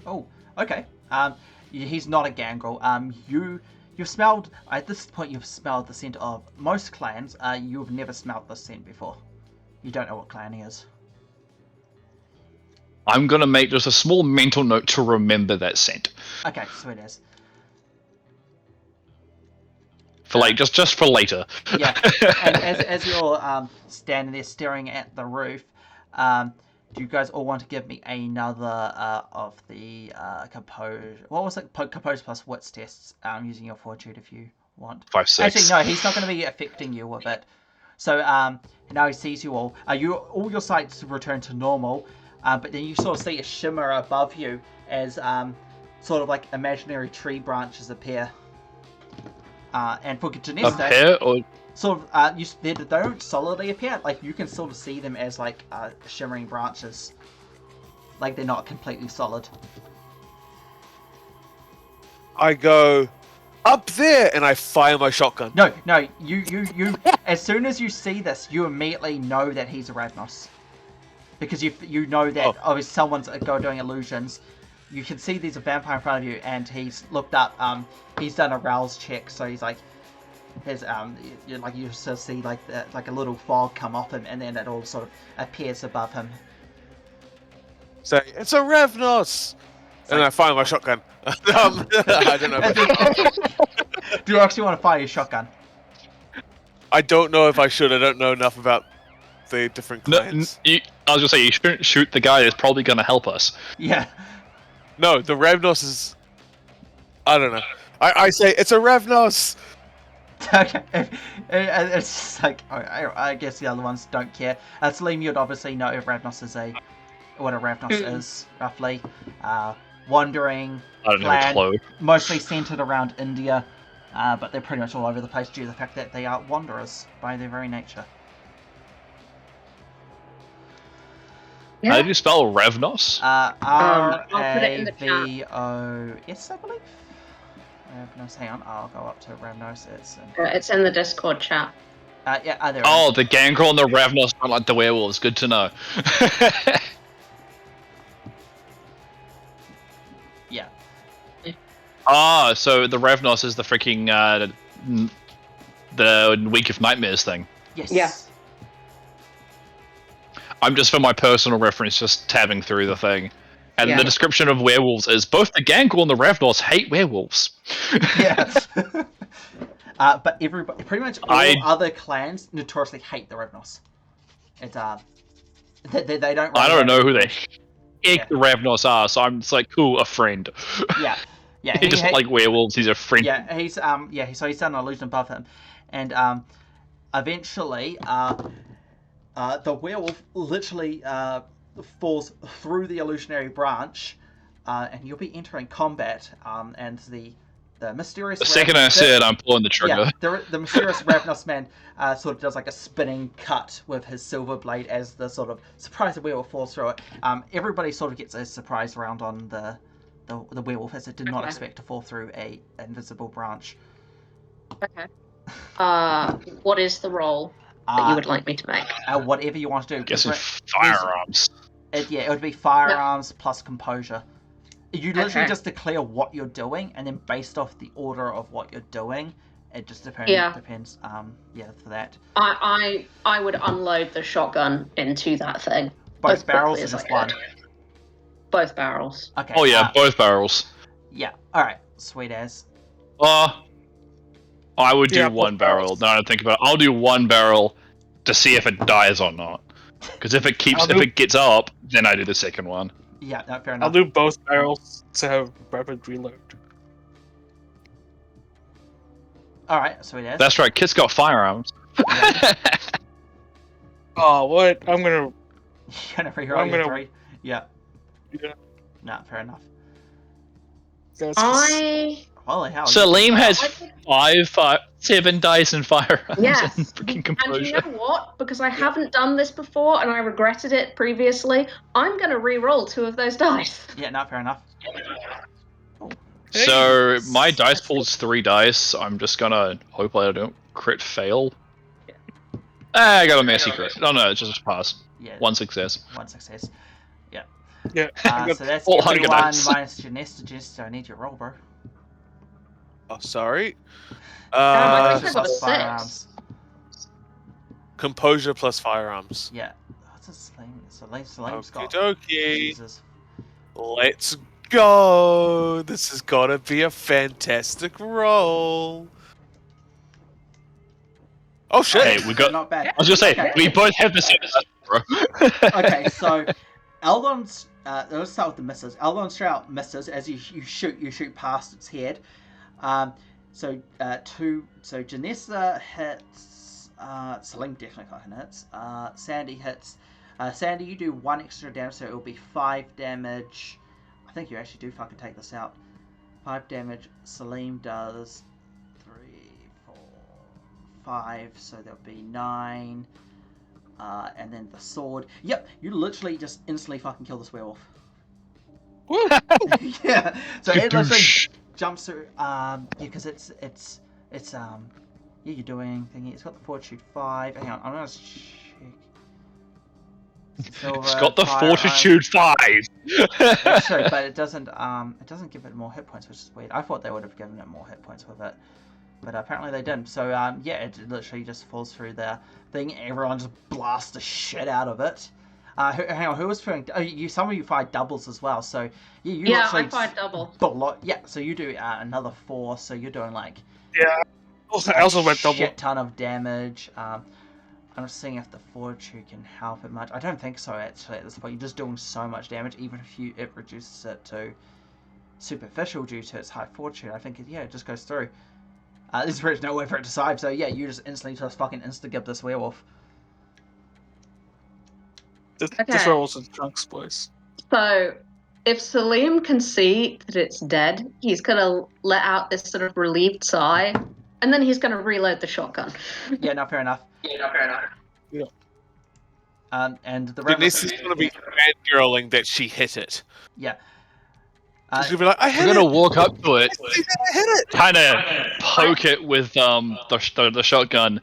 Oh, okay. He's not a gangrel. You've smelled at this point. You've smelled the scent of most clans. You've never smelled this scent before. You don't know what clan he is. I'm gonna make just a small mental note to remember that scent. Okay, sweet as. For like just for later. Yeah, and as you're standing there staring at the roof, do you guys all want to give me another of the compose? What was it? Compose plus wits tests. Using your fortitude if you want. 5, 6. Actually, no, he's not going to be affecting you with it. So now he sees you all. All your sights return to normal, but then you sort of see a shimmer above you as sort of like imaginary tree branches appear. And for Janesta, Appear or sort of they don't solidly appear. Like you can sort of see them as like shimmering branches. Like they're not completely solid. I go up there and I fire my shotgun. No, you. As soon as you see this, you immediately know that he's a Ravnos, because you know that obviously someone's doing illusions. You can see there's a vampire in front of you, and he's looked up. He's done a rouse check, so he's like, you sort of see like a little fog come off him, and then it all sort of appears above him. Say, it's a Ravnos! And I fire my shotgun. I don't know. Do you actually want to fire your shotgun? I don't know if I should. I don't know enough about the different clans. I was gonna say you shouldn't shoot the guy that's probably gonna help us. Yeah. No, the Ravnos is... I don't know. I say, it's a Ravnos! Okay. It's just like, I guess the other ones don't care. Salim, you'd obviously know if Ravnos is what a Ravnos is, roughly. Wandering I don't have a clue. mostly centered around India, but they're pretty much all over the place due to the fact that they are wanderers by their very nature. Yeah. How do you spell Ravnos? I'll put it in the chat. Ravnos, I believe. Ravnos. Hang on, I'll go up to Ravnos. It's in the Discord chat. Yeah, there. Oh, the gangrel and the Ravnos aren't like the werewolves. Good to know. Yeah. Ah, so the Ravnos is the freaking the Week of Nightmares thing. Yes. Yeah. I'm just for my personal reference, just tabbing through the thing. And the description of werewolves is both the gangrel and the Ravnos hate werewolves. Yeah. But everybody, pretty much all other clans notoriously hate the Ravnos. It's they don't. I don't know who they the Ravnos are, so I'm just like, cool, a friend. Yeah. Yeah. He doesn't like werewolves. He's a friend. Yeah. He's So he's done an illusion above him, and eventually the werewolf literally falls through the illusionary branch, and you'll be entering combat. And the mysterious. The second I said, I'm pulling the trigger. Yeah, the mysterious Ravnos man sort of does like a spinning cut with his silver blade as the sort of surprise the werewolf falls through it. Everybody sort of gets a surprise round on the werewolf, as it did not expect to fall through a invisible branch. Okay. What is the roll that you would like me to make? Whatever you want to do. Guessing firearms. It would be firearms plus composure. You literally just declare what you're doing, and then based off the order of what you're doing, it just depends. For that. I would unload the shotgun into that thing. Both barrels or just one? Both barrels. Okay. Oh yeah, both barrels. Yeah. All right. Sweet as. I would do one barrel. Now I think about it. I'll do one barrel to see if it dies or not. Because if it gets up, then I do the second one. Yeah, no, fair enough. I'll do both barrels to have rapid reload. All right, sweet as. That's right. Kit's got firearms. Oh, what? I'm gonna. You're gonna reroll I'm your gonna- 3. Yeah. Yeah, Nah, fair enough. that's Holy hell. Salim you has did 7 dice and firearms Yes. and freaking And composure. you know what? Because I haven't done this before and I regretted it previously, I'm going to re-roll 2 of those dice. Yeah, not fair enough. So my dice pool's 3 dice. I'm just gonna hope I don't crit fail. I got a messy crit. No, it's just a pass. Yeah. 1 success. 1 success. Yeah. So that's All hunger everyone dice. minus Janessa. Janessa, I need your roll, bro. Oh, sorry. I think I got a Plus 6. firearms. Composure plus firearms. Yeah. What's his name? Salim's got. Okie dokie. Jesus. Let's go. This has got to be a fantastic roll. Oh shit! Hey, we got. Not bad. I was gonna say Okay. we both have the same, bro. Okay, so Eldon's. Let's start with the misses. Eldon's straight out misses as you shoot past its head. So Janessa hits. Salim definitely fucking hits. Sandy hits. Sandy, you do 1 extra damage, so it will be 5 damage. I think you actually do fucking take this out. 5 damage. Salim does 3, 4, 5, so there'll be 9. And then the sword. Yep, you literally just instantly fucking kill this werewolf. Yeah. So it literally jumps through. Because it's yeah, you're doing thingy. It's got the fortitude 5. Hang on, I'm gonna check. Silver, It's got the firearm. fortitude 5. That's true, but it doesn't give it more hit points, which is weird. I thought they would have given it more hit points with it, but apparently they didn't. So yeah, it literally just falls through the thing. Everyone just blasts the shit out of it. Hang on, who was feeling? Oh, some of you fired doubles as well. So yeah, I fired double. Yeah, so you do another 4. So you're doing like Yeah. I also went double. shit ton of damage. I'm just seeing if the fortitude can help it much. I don't think so actually at this point. You're just doing so much damage, even if it reduces it to superficial due to its high fortitude. I think it just goes through. There's no way for it to save, so yeah, you just instantly just fucking insta-gib this werewolf. This Okay. rolls in chunks, boys. So, if Salim can see that it's dead, he's going to let out this sort of relieved sigh, and then he's going to reload the shotgun. Yeah, no, fair enough. Yeah. And the This is going to be fangirling that she hit it. Yeah. She's going to be like, I hit I'm it! gonna walk up to it, I hit it! kind of poke it with the shotgun,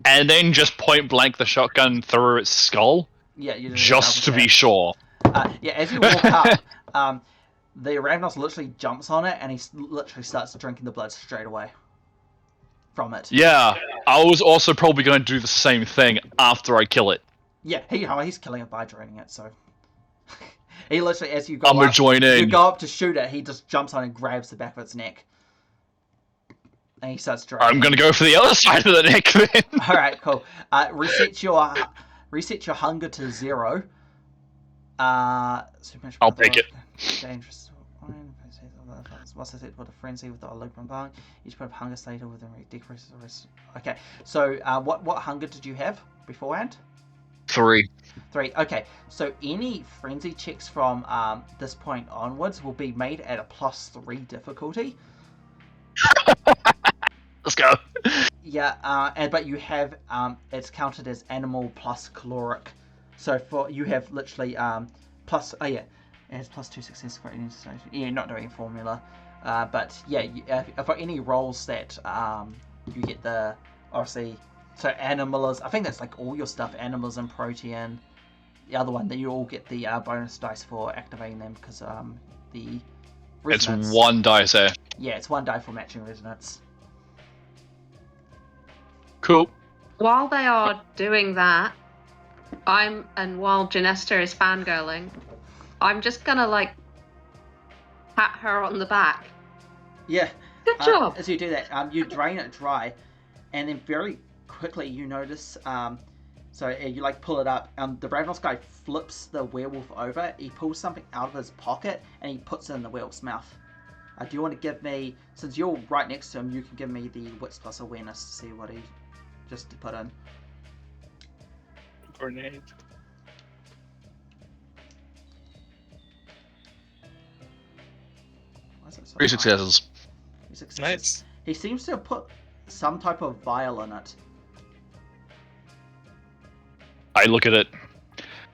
and then just point blank the shotgun through its skull, Yeah, you just to be sure. Yeah, as you walk up, the Ravnos literally jumps on it, and he literally starts drinking the blood straight away from it. Yeah, I was also probably going to do the same thing after I kill it. Yeah, he's killing it by draining it, so... he literally, as you go I'm gonna up, join in. you go up to shoot it, he just jumps on and grabs the back of its neck. And he starts draining. I'm gonna go for the other side of the neck then. Alright, cool. Reset your hunger to 0. I'll take it. Dangerous. What's the set with a frenzy with the Olympian bang? Each put up hunger stated with a decreases the rest. Okay, so what hunger did you have beforehand? 3. 3. Okay, so any frenzy checks from this point onwards will be made at a +3 difficulty. Let's go. Yeah, but you have it's counted as animal plus caloric. So for you have literally plus it has +2 success for any stage. Yeah, not doing formula, but yeah, for any rolls that you get the obviously. So animals, I think that's like all your stuff, animals and protein. The other one that you all get the bonus dice for activating them because the resonance. It's 1 dice, eh? Yeah, it's 1 die for matching resonance. Cool. While they are doing that, while Janesta is fangirling, I'm just gonna like pat her on the back. Yeah. Good job. As you do that, you drain it dry, and then very quickly you notice. So you like pull it up. The Ravnos guy flips the werewolf over. He pulls something out of his pocket and he puts it in the werewolf's mouth. Do you want to give me, since you're right next to him, you can give me the wits plus awareness to see what he, just to put in. Grenade. Why is it so 3 high? successes. 3 successes. Nice. He seems to have put some type of vial in it. I look at it,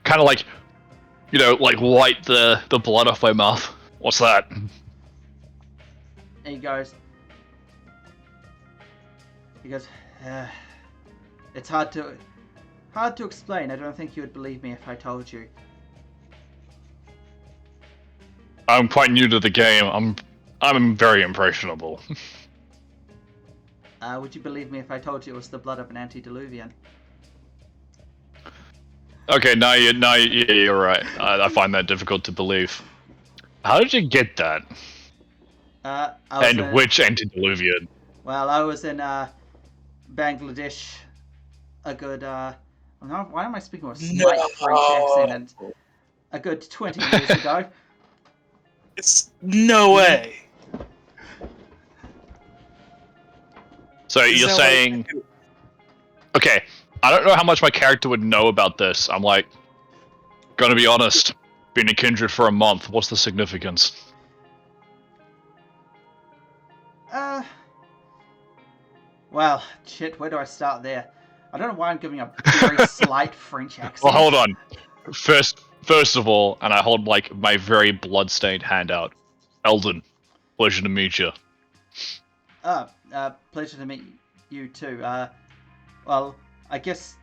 kind of like, like wipe the blood off my mouth. What's that? And he goes, it's hard to explain. I don't think you would believe me if I told you. I'm quite new to the game. I'm very impressionable. Would you believe me if I told you it was the blood of an antediluvian? Okay, now you're right. I find that difficult to believe. How did you get that? Which antediluvian? Well, I was in Bangladesh a good why am I speaking with a slight French accent? A good 20 years ago. It's no way. So Is you're that saying, okay, I don't know how much my character would know about this. I'm like, gonna be honest, been a kindred for a month. What's the significance? Well, shit, where do I start there? I don't know why I'm giving a very slight French accent. Well, hold on. First of all, and I hold like my very bloodstained hand out. Eldon, pleasure to meet you. Pleasure to meet you too. Well, I guess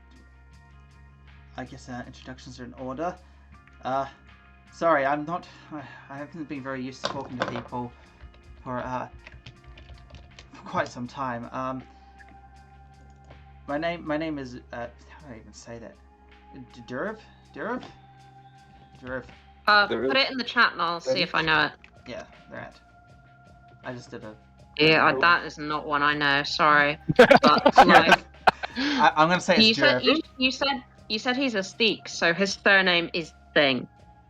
introductions are in order. Sorry, I haven't been very used to talking to people for quite some time. My name is how do I even say that? Durv? Put it in the chat and I'll see if I know it. Yeah, that. I just did a. Yeah, that is not one I know. Sorry, but like, I'm gonna say it's Durv. you said he's a Steak, so his surname is Thing.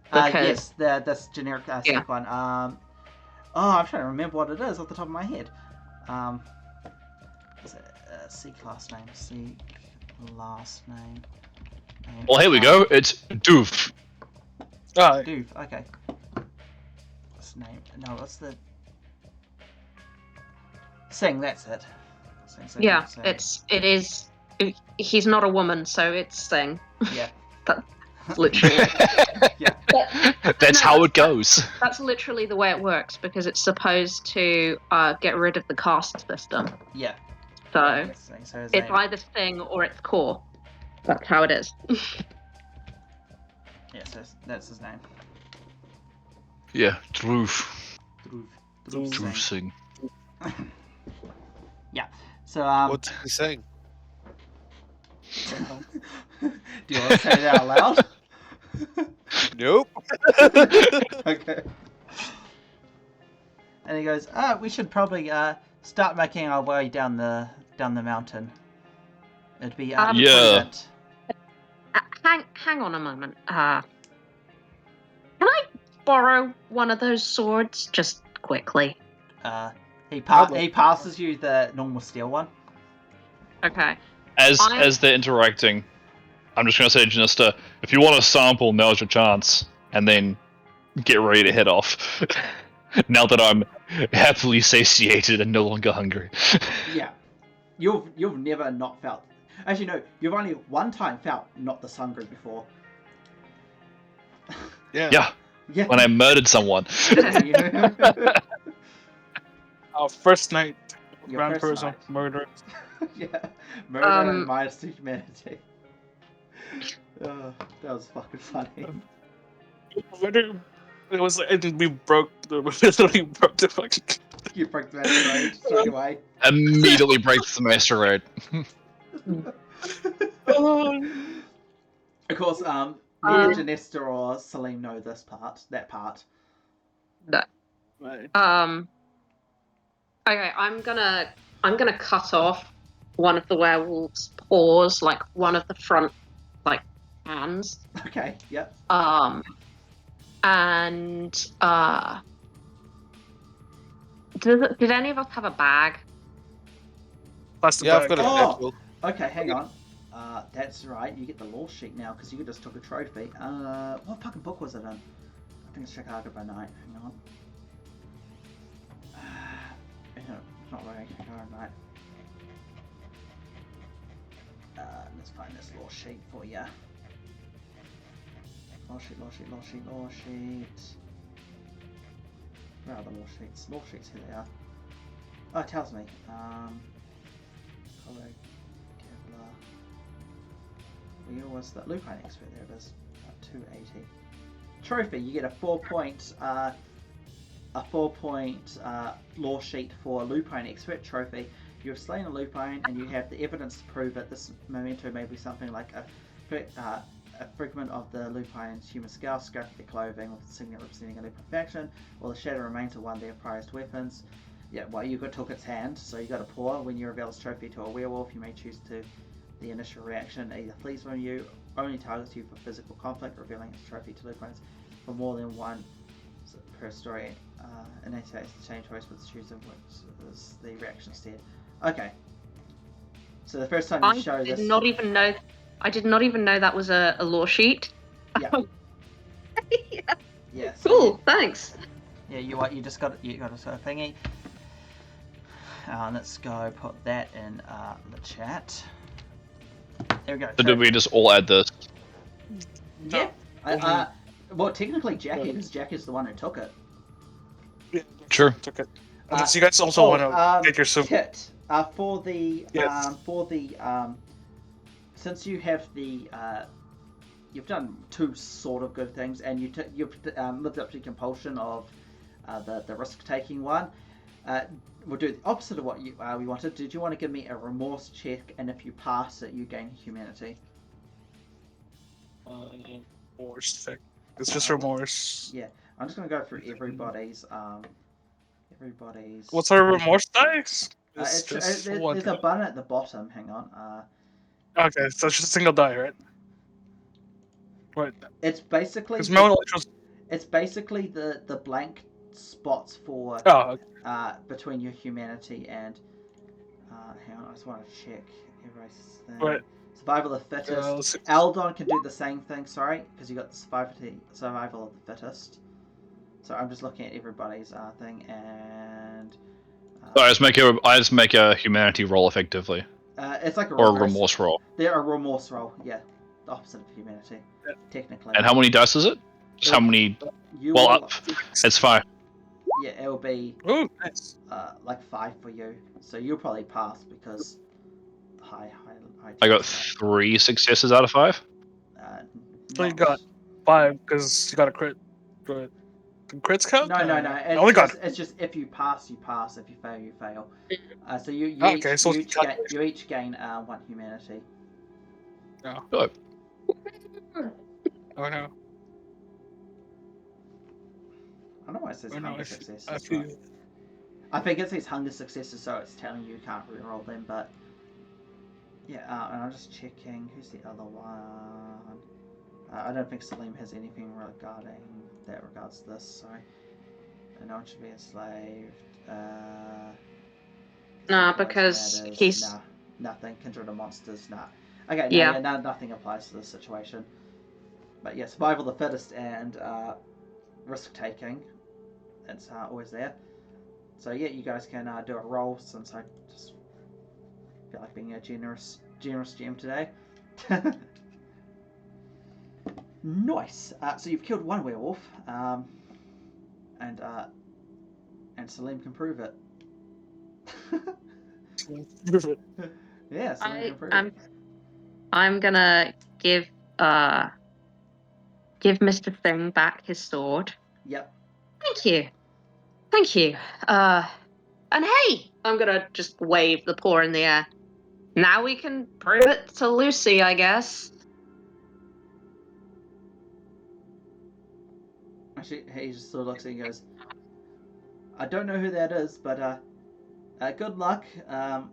Because yes, that's generic Steak one. I'm trying to remember what it is off the top of my head. Is it C class name? C last name. Well, here we go. It's Doof. Oh, Doof. Okay. What's the name? No, what's the Sing? That's it. Sing. yeah, it is. He's not a woman, so it's Sing. Yeah. That's literally. Yeah. That's how it goes. That's literally the way it works because it's supposed to get rid of the caste system. Yeah. So So his it's name. either Thing or it's Core. That's how it is. Yeah, so that's his name. Yeah, Droof. Dhruv Droof Singh. Singh. Yeah. So What's he saying? do you want to say that out loud? Nope. Okay. And he goes, we should probably start making our way down the mountain. It'd be Yeah. prudent. Hang on a moment. Can I borrow one of those swords just quickly? He passes you the normal steel one. Okay. As they're interacting, I'm just gonna say, Janista, if you want a sample, now's your chance, and then get ready to head off. Now that I'm happily satiated and no longer hungry. Yeah. You've never not felt. Actually, no. You've only one time felt not this hungry before. Yeah. Yeah. When I murdered someone. our first night. Your Round first person night. murder. Yeah. Murder and minus to humanity. That was fucking funny. Murder. It was. And we broke the. Literally broke the fucking. You broke the masquerade straight away. Immediately breaks the masquerade. Of course, neither Janesta or Celine know that part. No. Right. Okay, I'm gonna cut off one of the werewolf's paws, like one of the front, like hands. Okay, yep. And Did any of us have a bag? Plastic Yeah, I've bag. got a Oh! pencil. Okay, hang on. That's right. You get the lore sheet now because you just took a trophy. What fucking book was it in? I think it's Chicago by Night. Hang on. It's not very Chicago by Night. Let's find this lore sheet for you. Lore sheet. Where are the lore sheets? Lore sheets, here they are. Oh, it tells me. Color, Kevlar. Wheel was the Lupine Expert, there it is. 280. Trophy, you get a 4-point lore sheet for Lupine Expert trophy. You have slain a Lupine and you have the evidence to prove that this memento may be something like a fragment of the Lupine's human skull, scrap of their clothing with a signet representing a Lupine faction, or the shattered remains of one of their prized weapons. Yeah, well, you took its hand, so you got a paw. When you reveal this trophy to a werewolf, you may choose to. The initial reaction either flees from you, only targets you for physical conflict, revealing its trophy to Lupines for more than one per story. Initiates the same choice with the choose of which is the reaction instead. Okay. So the first time you show this, I did not even know that was a lore sheet. Yeah. Yeah. Yeah. So Cool. Thanks. Yeah, you just got a sort of thingy. Let's go put that in the chat. There we go. So did we just all add this? Yeah. No. Well, technically, because Jack is the one who took it. Yeah, Sure. Took it. Unless you guys also want to get your soup. Kit, for the Yes. since you have the you've done two sort of good things, and you've lived up to your compulsion of the risk taking one. We'll do the opposite of what we wanted. Did you want to give me a remorse check, and if you pass it, you gain humanity? Remorse check. It's just remorse. Yeah, I'm just gonna go through everybody's. What's our remorse dice? There's one. a button at the bottom. Hang on. Okay, so it's just a single die, right? Right. It's basically it's basically the blank spots for between your humanity and hang on, I just want to check everybody's thing. Right. Survival of the fittest. Eldon can do the same thing, sorry, because you got the survival of the fittest. So I'm just looking at everybody's thing, and So I just make a humanity roll effectively, it's like a or a remorse roll. They're a remorse roll, yeah, the opposite of humanity, technically. And how many dice is it? Just how many? It's 5. Yeah, it'll be nice. like 5 for you, so you'll probably pass because high. I got 3 successes out of 5. So you got 5 because you got a crit. Right. Can crits count? No. It's just if you pass, you pass. If you fail, you fail. So you each gain 1 humanity. No. Oh. Oh no. I don't know why it says Oh, no, hunger successes. I I think it says hunger successes, so it's telling you can't reroll them. But yeah, and I'm just checking who's the other one. I don't think Salim has anything regarding that regards this. Sorry, no one should be enslaved. Nah, because he's nothing. Kindred of monsters. Nah. Okay. Yeah. Nothing applies to this situation. But yeah, survival of the fittest and risk taking. It's always there. So yeah, you guys can do a roll since I just feel like being a generous GM today. Nice. So you've killed 1 werewolf, and Salim can prove it. Yeah, Salim can prove it. I'm gonna give Mr. Thing back his sword. Yep. Thank you. And hey, I'm gonna just wave the paw in the air. Now we can prove it to Lucy, I guess. Actually, he just sort of looks at you and goes, I don't know who that is, but good luck.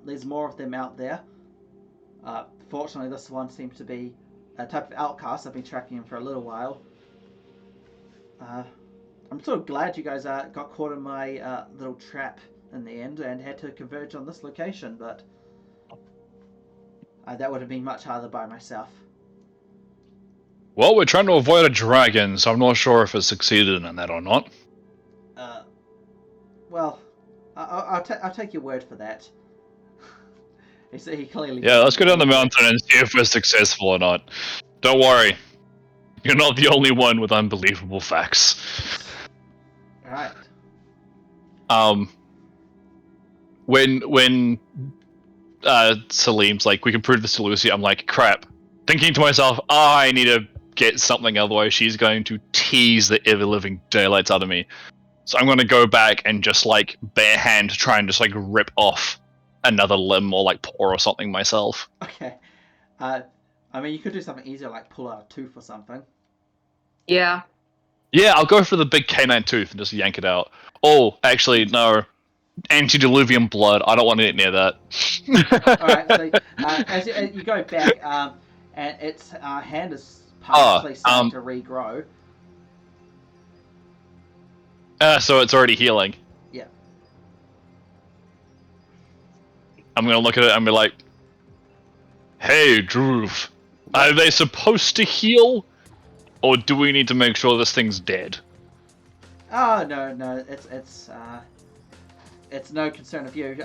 There's more of them out there. Fortunately, this one seems to be a type of outcast. I've been tracking him for a little while. I'm sort of glad you guys got caught in my little trap in the end and had to converge on this location, but that would have been much harder by myself. Well, we're trying to avoid a dragon, so I'm not sure if it succeeded in that or not. Well, I'll take your word for that. He clearly. Yeah, let's go down the mountain and see if we're successful or not. Don't worry. You're not the only one with unbelievable facts. Alright. When Salim's like, we can prove this to Lucy, I'm like, crap. Thinking to myself, I need to get something, otherwise she's going to tease the ever-living daylights out of me. So I'm going to go back and just, like, bare hand try and just, like, rip off another limb or, like, paw or something myself. Okay. I mean, you could do something easier, like pull out a tooth or something. Yeah. Yeah, I'll go for the big canine tooth and just yank it out. Oh, actually, no. Antediluvian blood. I don't want to get near that. Alright, so as you go back, and its hand is partially starting to regrow. So it's already healing. Yeah. I'm gonna look at it and be like, hey, Droove, are they supposed to heal? Or do we need to make sure this thing's dead? Oh, no, it's no concern of you.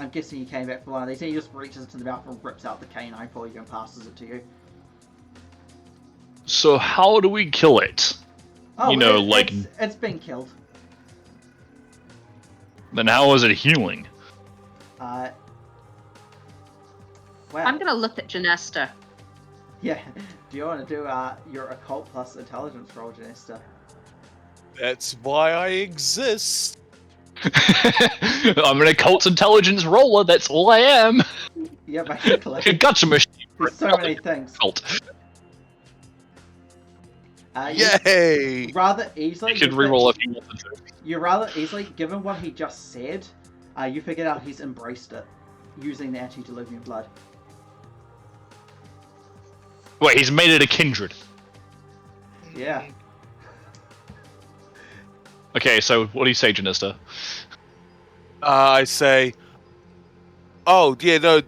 I'm guessing you came back for one of these, and he just reaches into the mouth and rips out the canine for you and passes it to you. So how do we kill it? Oh, You know, like- It's been killed. Then how is it healing? Wow. I'm gonna look at Janesta. Yeah. Do you want to do your occult plus intelligence roll, Janesta? That's why I exist. I'm an occult intelligence roller, that's all I am. Yeah, basically. A gotcha machine. There's so many things. Occult. Yay! Rather easily. You could reroll if you wanted to. You rather easily, given what he just said, you figured out he's embraced it using the antediluvian blood. Wait, he's made it a kindred. Yeah. Okay, so what do you say, Janista? I say, oh yeah, no,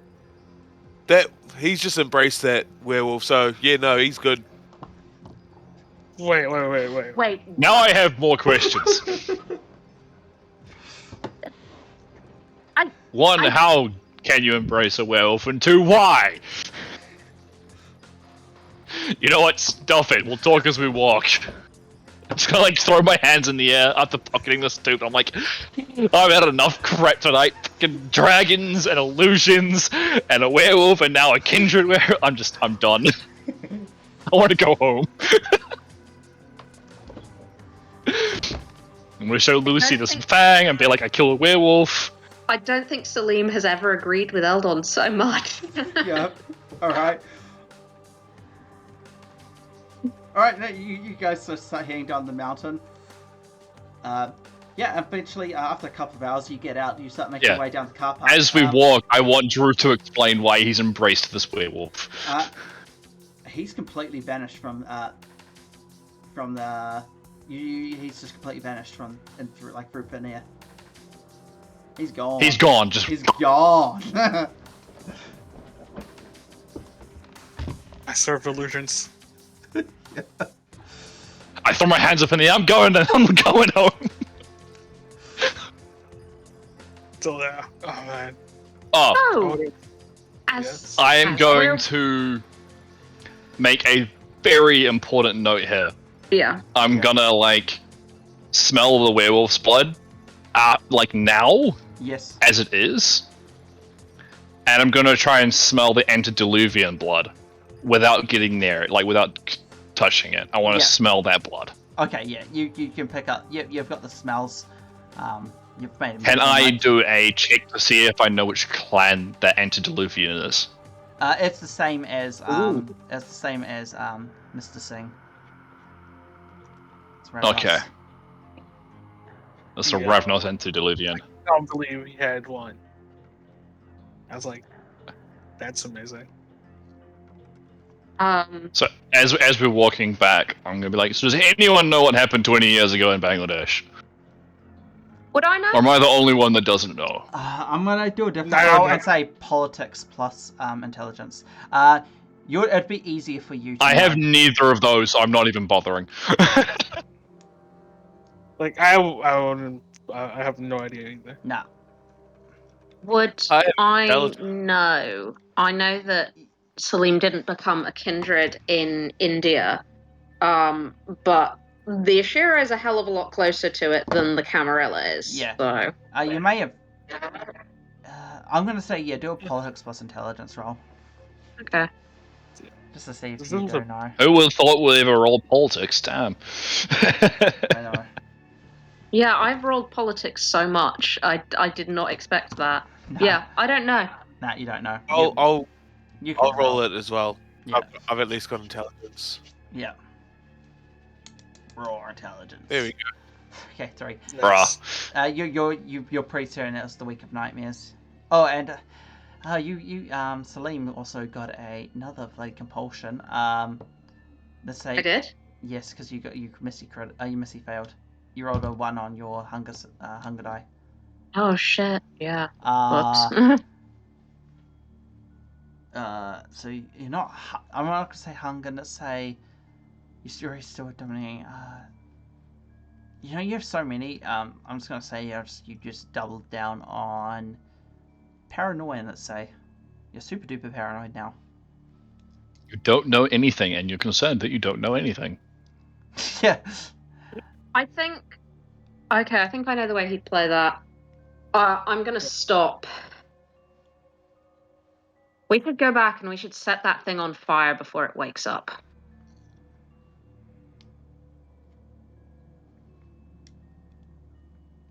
that he's just embraced that werewolf. So yeah, no, he's good. Wait. Wait. Now I have more questions. One, how can you embrace a werewolf? And two, why? You know what? Stuff it. We'll talk as we walk. I'm just gonna like throw my hands in the air after pocketing this tube. I'm like, I've had enough crap tonight. Fucking dragons and illusions and a werewolf and now a kindred werewolf. I'm done. I want to go home. I'm gonna show Lucy this fang and be like, I kill a werewolf. I don't think Salim has ever agreed with Eldon so much. Yep. Alright. Alright, now you guys start heading down the mountain. Yeah, eventually, after a couple of hours, you get out and you start making your way down the car park. As we walk, I want Drew to explain why he's embraced this werewolf. He's completely vanished from the... he's just completely vanished through thin air. He's gone. He's gone, He's gone. I serve illusions. I throw my hands up in the air. I'm going home. Still there. Oh man. Oh, Oh, as I am as going we're- to make a very important note here. Yeah. I'm gonna like smell the werewolf's blood, like now Yes. as it is, and I'm gonna try and smell the antediluvian blood without getting near it, like without touching it. I want to smell that blood. Okay, yeah, you can pick up. You've got the smells. You've made. Can I do a check to see if I know which clan that antediluvian is? It's the same as Mr. Singh. It's Ravnos. Okay. That's a Yeah. Ravnos antediluvian. I don't believe he had one. I was like, that's amazing. So as we're walking back, I'm gonna be like, so does anyone know what happened 20 years ago in Bangladesh? Would I know? Or am I the only one that doesn't know? I'm gonna do a different I don't roll know. and say politics plus intelligence. It'd be easier for you to I know. have neither of those, so I'm not even bothering. Like I have no idea either. No. Would I have I intelligence. know? I know that Salim didn't become a kindred in India, but the Ashira is a hell of a lot closer to it than the Camarilla is. Yeah. So You may have. I'm gonna say do a politics plus intelligence roll, okay. just to see if This you is do a- know. Who would have thought we'd ever roll politics? Damn. I know. Yeah, I've rolled politics so much. I did not expect that. No. Yeah, I don't know. Nah, you don't know. I'll You can roll it as well. Yeah. I've at least got intelligence. Yeah. Roll intelligence. There we go. Okay, 3. Bruh. You're pretty certain it was the Week of Nightmares. Oh, and Salim also got another like compulsion. Let's say I did. yes, because you missy failed. You rolled a 1 on your hunger die. Oh shit. Yeah. Uh, Whoops. so you're not. I'm not gonna say hunger. Let's say you're still dominating. You have so many. I'm just gonna say you just doubled down on paranoia. Let's say you're super duper paranoid now. You don't know anything, and you're concerned that you don't know anything. Yeah. I think. Okay, I think I know the way he'd play that. I'm gonna stop. We could go back and we should set that thing on fire before it wakes up.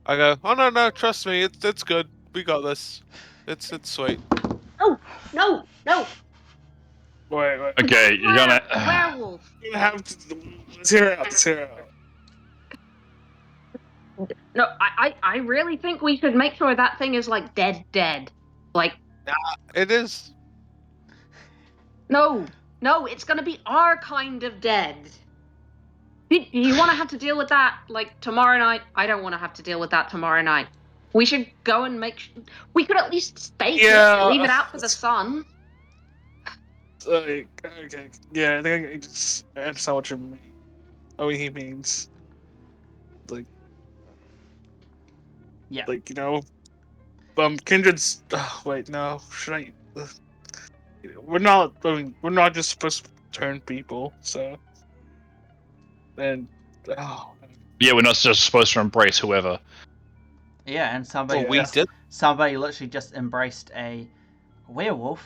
I go, oh no, trust me, it's good. We got this. It's sweet. No. Wait. Okay, you're gonna. Werewolf. You have to. Let's hear it out. Let's hear it out. No, I really think we should make sure that thing is like dead. Like It is. no, it's gonna be our kind of dead. Do you want to have to deal with that like tomorrow night? I don't want to have to deal with that tomorrow night. We should go and we could at least stake Yeah, it, leave it out for the sun. Okay. Yeah, I think I just understand what you mean. Oh, he means. Like. Yeah. Like, Kindred's. Wait, no. Should I. We're not. I mean, we're not just supposed to turn people, so. Then. Oh. Yeah, we're not just supposed to embrace whoever. Yeah, and somebody Well, we did. somebody literally just embraced a werewolf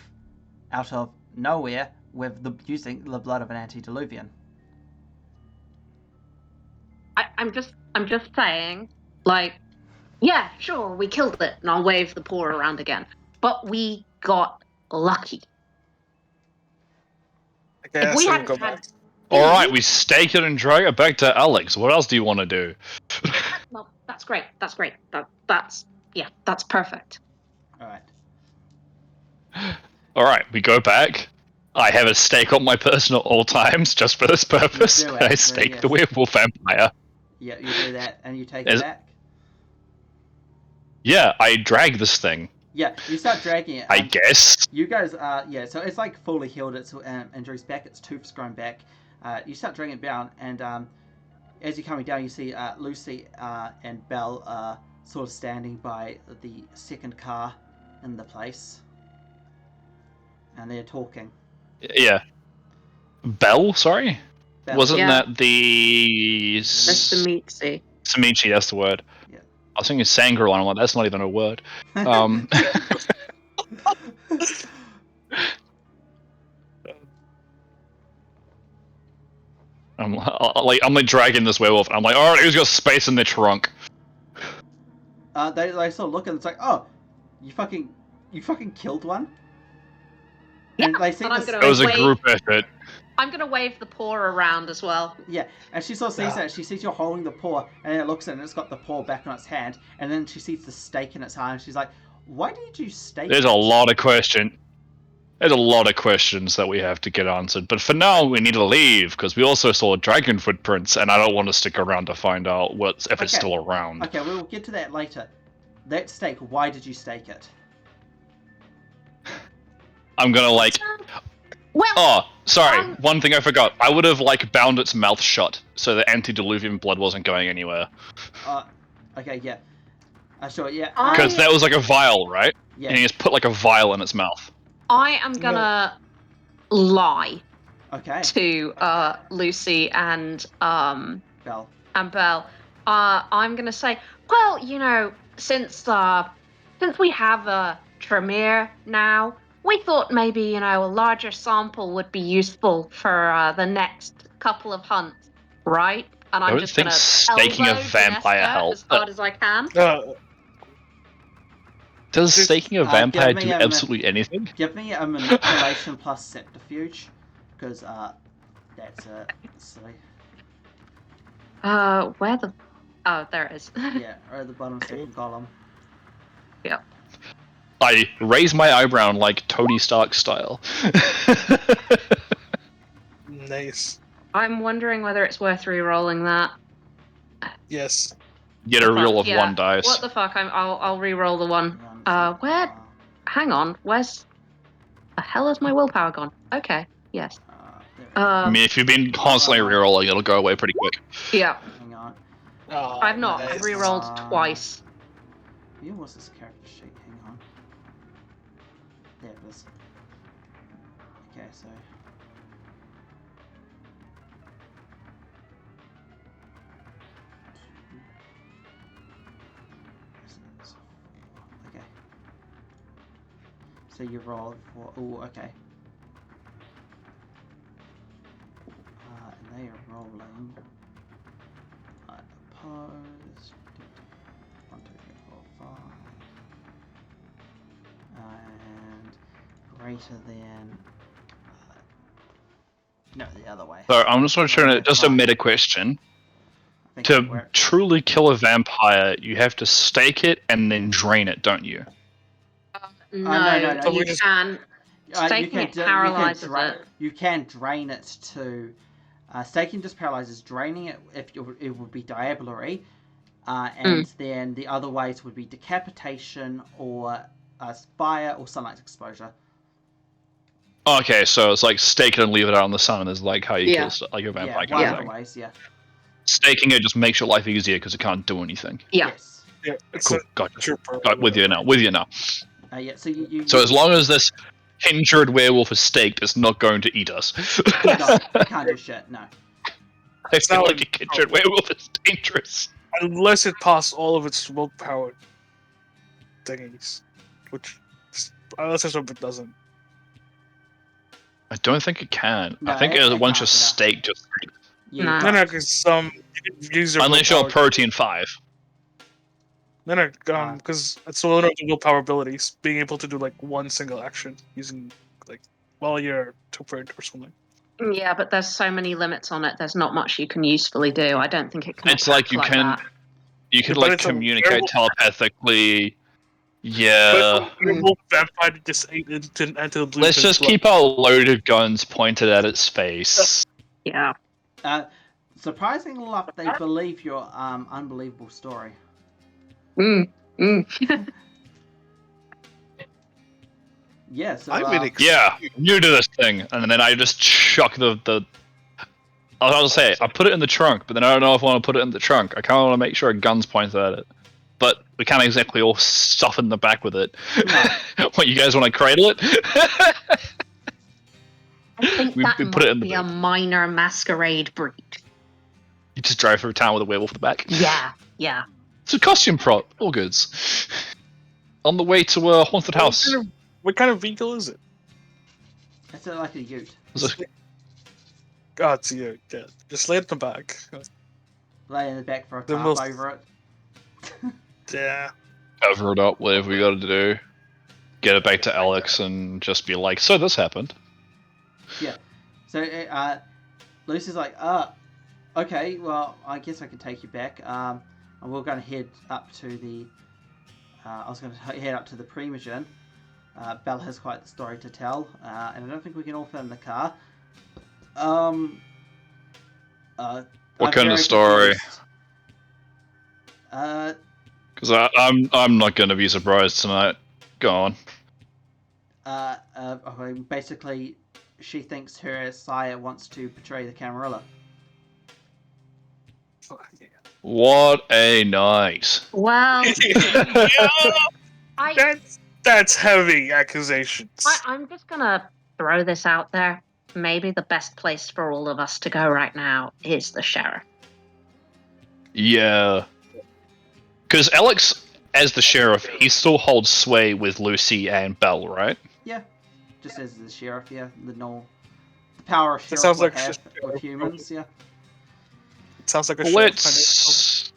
out of nowhere with using the blood of an antediluvian. I'm just saying, like, yeah, sure, we killed it, and I'll wave the paw around again. But we got lucky. Okay, If we so hadn't go had- back. Alright, we stake it and drag it back to Alex. What else do you want to do? Well, that's great. That's perfect. Alright. Alright, we go back. I have a stake on my person at all times just for this purpose. You do, I actually, stake yes. the werewolf vampire. Yeah, you do that and you take Is- it back. Yeah, I drag this thing, Yeah, you start dragging it. I guess. You guys so it's like fully healed. Its injuries back. Its tooth's grown back. You start dragging it down, and as you're coming down, you see Lucy and Belle sort of standing by the second car in the place, and they're talking. Yeah. Bell, sorry? Belle. Wasn't Yeah. that the... Mr. Meatsy. Samichi, that's the word. Yeah. I was thinking Sangreon, I'm like, that's not even a word. I'm like dragging this werewolf, and I'm like, alright, who's got space in their trunk? They sort of look and it's like, oh, you fucking killed one. And they see and I'm this. gonna It was a wave- group effort. I'm gonna wave the paw around as well. Yeah, and she sort of sees that. She sees you're holding the paw, and then it looks at it, and it's got the paw back on its hand, and then she sees the stake in its hand, and she's like, "Why did you stake?" There's it? a lot of question. There's a lot of questions that we have to get answered, but for now we need to leave because we also saw dragon footprints, and I don't want to stick around to find out if it's Okay. still around. Okay, we'll get to that later. That stake, why did you stake it? I'm gonna Well, Oh, sorry. Um, One thing I forgot. I would have bound its mouth shut so the antediluvian blood wasn't going anywhere. Okay, yeah. Sure, yeah. Because that was like a vial, right? Yeah. And he just put like a vial in its mouth. I am gonna lie Okay. to Lucy and Bell. Belle. I'm gonna say, well, you know, since we have a Tremere now, we thought maybe, you know, a larger sample would be useful for the next couple of hunts, right? And I'm don't just think gonna staking a elbow vampire Geneska helps. as hard as I can. Does staking a vampire give me do a absolutely anything? Give me a manipulation plus subterfuge, because that's silly. Where the? Oh, there it is. Yeah, right at the bottom second column. I raise my eyebrow like Tony Stark style. Nice. I'm wondering whether it's worth re-rolling that. Yes. Get a reel of one dice. What the fuck? I'll re-roll the one. Where? Hang on. Where's the hell is my willpower gone? Okay. Yes. I mean, if you've been constantly re-rolling, it'll go away pretty quick. Yeah. Hang on. Oh, I've not. nice. I've re-rolled twice. Where was this character sheet? Hang on. There it is. Okay, so. Okay. So you roll for. Oh, okay. And they are rolling. Opposed. 1, 2, 3, 4, 5. And greater than. No, the other way. So I'm just trying to just a meta question. To truly kill a vampire, you have to stake it and then drain it, don't you? No, you just- can. Staking it paralyzes it. You can drain it to. Staking just paralyzes. Draining it, it would be diablerie, and then the other ways would be decapitation or fire or sunlight exposure. Okay, so it's like stake it and leave it out in the sun is like how you kill like a vampire kind of thing. Ways, yeah. Staking it just makes your life easier because it can't do anything. Yeah. Yes. Yeah, it's Cool. a Gotcha. Got with you now. With you now. Yeah. So you. So as long as this injured werewolf is staked, it's not going to eat us. No, it can't do shit. No. I feel like a injured werewolf is dangerous. Unless it passes all of its willpower thingies, which unless it doesn't. I don't think it can. No, I think it once can't you're do that. staked, just Yeah. No, because you can use your unless you're willpower. protein 5. No, because it's one of the willpower abilities, being able to do like one single action using like while you're temporary or something. Yeah, but there's so many limits on it. There's not much you can usefully do. I don't think it can. It's like you attack can, that. you can But like it's a communicate werewolf. telepathically. Yeah. Werewolf vampire just ate into the Let's just keep our loaded guns pointed at its face. Yeah. Surprisingly enough, they believe your unbelievable story. Yeah. So. Yeah, new to this thing, and then I just chuck the. I was say I put it in the trunk, but then I don't know if I want to put it in the trunk. I kind of want to make sure a gun's pointed at it, but we can't exactly all stuff in the back with it. What, you guys want to cradle it? I think We that put might it in the be a minor masquerade breed. You just drive through town with a werewolf in the back. Yeah. It's a costume prop. All goods. On the way to a haunted house. What kind of vehicle is it? It's like a ute. God, it's you. Yeah, just lay it in the back. Lay in the back for a The tarp most- over it. Yeah. Cover it up, whatever we gotta do. Get it back to Alex and just be like, so this happened. Yeah. So Lucy's like, okay, well, I guess I can take you back. And we're going to head up to the. I was going to head up to the Primogen. Belle has quite the story to tell, and I don't think we can all fit in the car. What I'm kind of very story? confused. Because I'm not going to be surprised tonight. Go on. Okay, basically, she thinks her sire wants to betray the Camarilla. What a night. Well, I, That's heavy accusations. I'm just gonna throw this out there. Maybe the best place for all of us to go right now is the sheriff. Yeah. Because Alex, as the sheriff, he still holds sway with Lucy and Belle, right? Yeah, just as the sheriff. Yeah, the power a That sheriff sounds would like have just with humans. Yeah. It sounds like a sheriff kind of.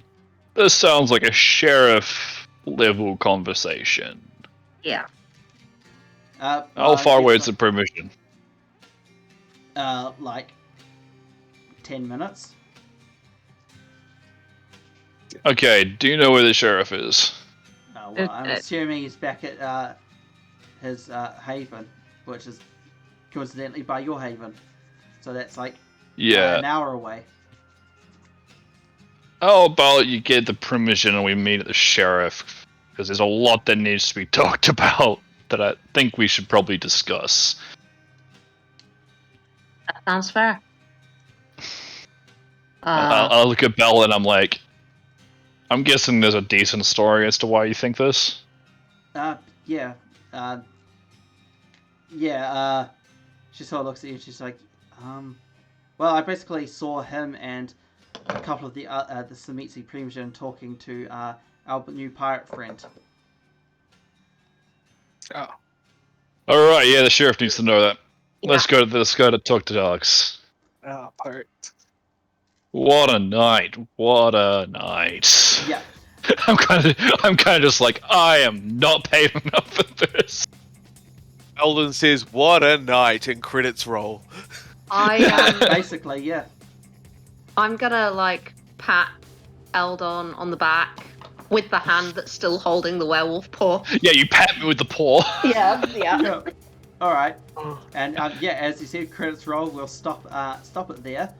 This sounds like a sheriff level conversation. Yeah. How far away is it's the permission? like 10 minutes. Okay, do you know where the sheriff is? Well, I'm assuming he's back at his haven, which is coincidentally by your haven. So that's like Yeah. an hour away. How about you get the permission and we meet at the sheriff? Because there's a lot that needs to be talked about that I think we should probably discuss. That sounds fair. I look at Belle and I'm like, I'm guessing there's a decent story as to why you think this. Yeah. She sort of looks at you and she's like, well, I basically saw him and a couple of the Samitsi Primogen talking to our new pirate friend. Oh. Alright, yeah, the sheriff needs to know that. Yeah. Let's go to talk to Alex. Oh, part. What a night. What a night. Yeah. I'm kind of just like, I am not paying enough for this. Eldon says, "What a night!" and credits roll. Basically, yeah. I'm gonna like pat Eldon on the back with the hand that's still holding the werewolf paw. Yeah, you pat me with the paw. All right. And yeah, as you said, credits roll. We'll stop it there.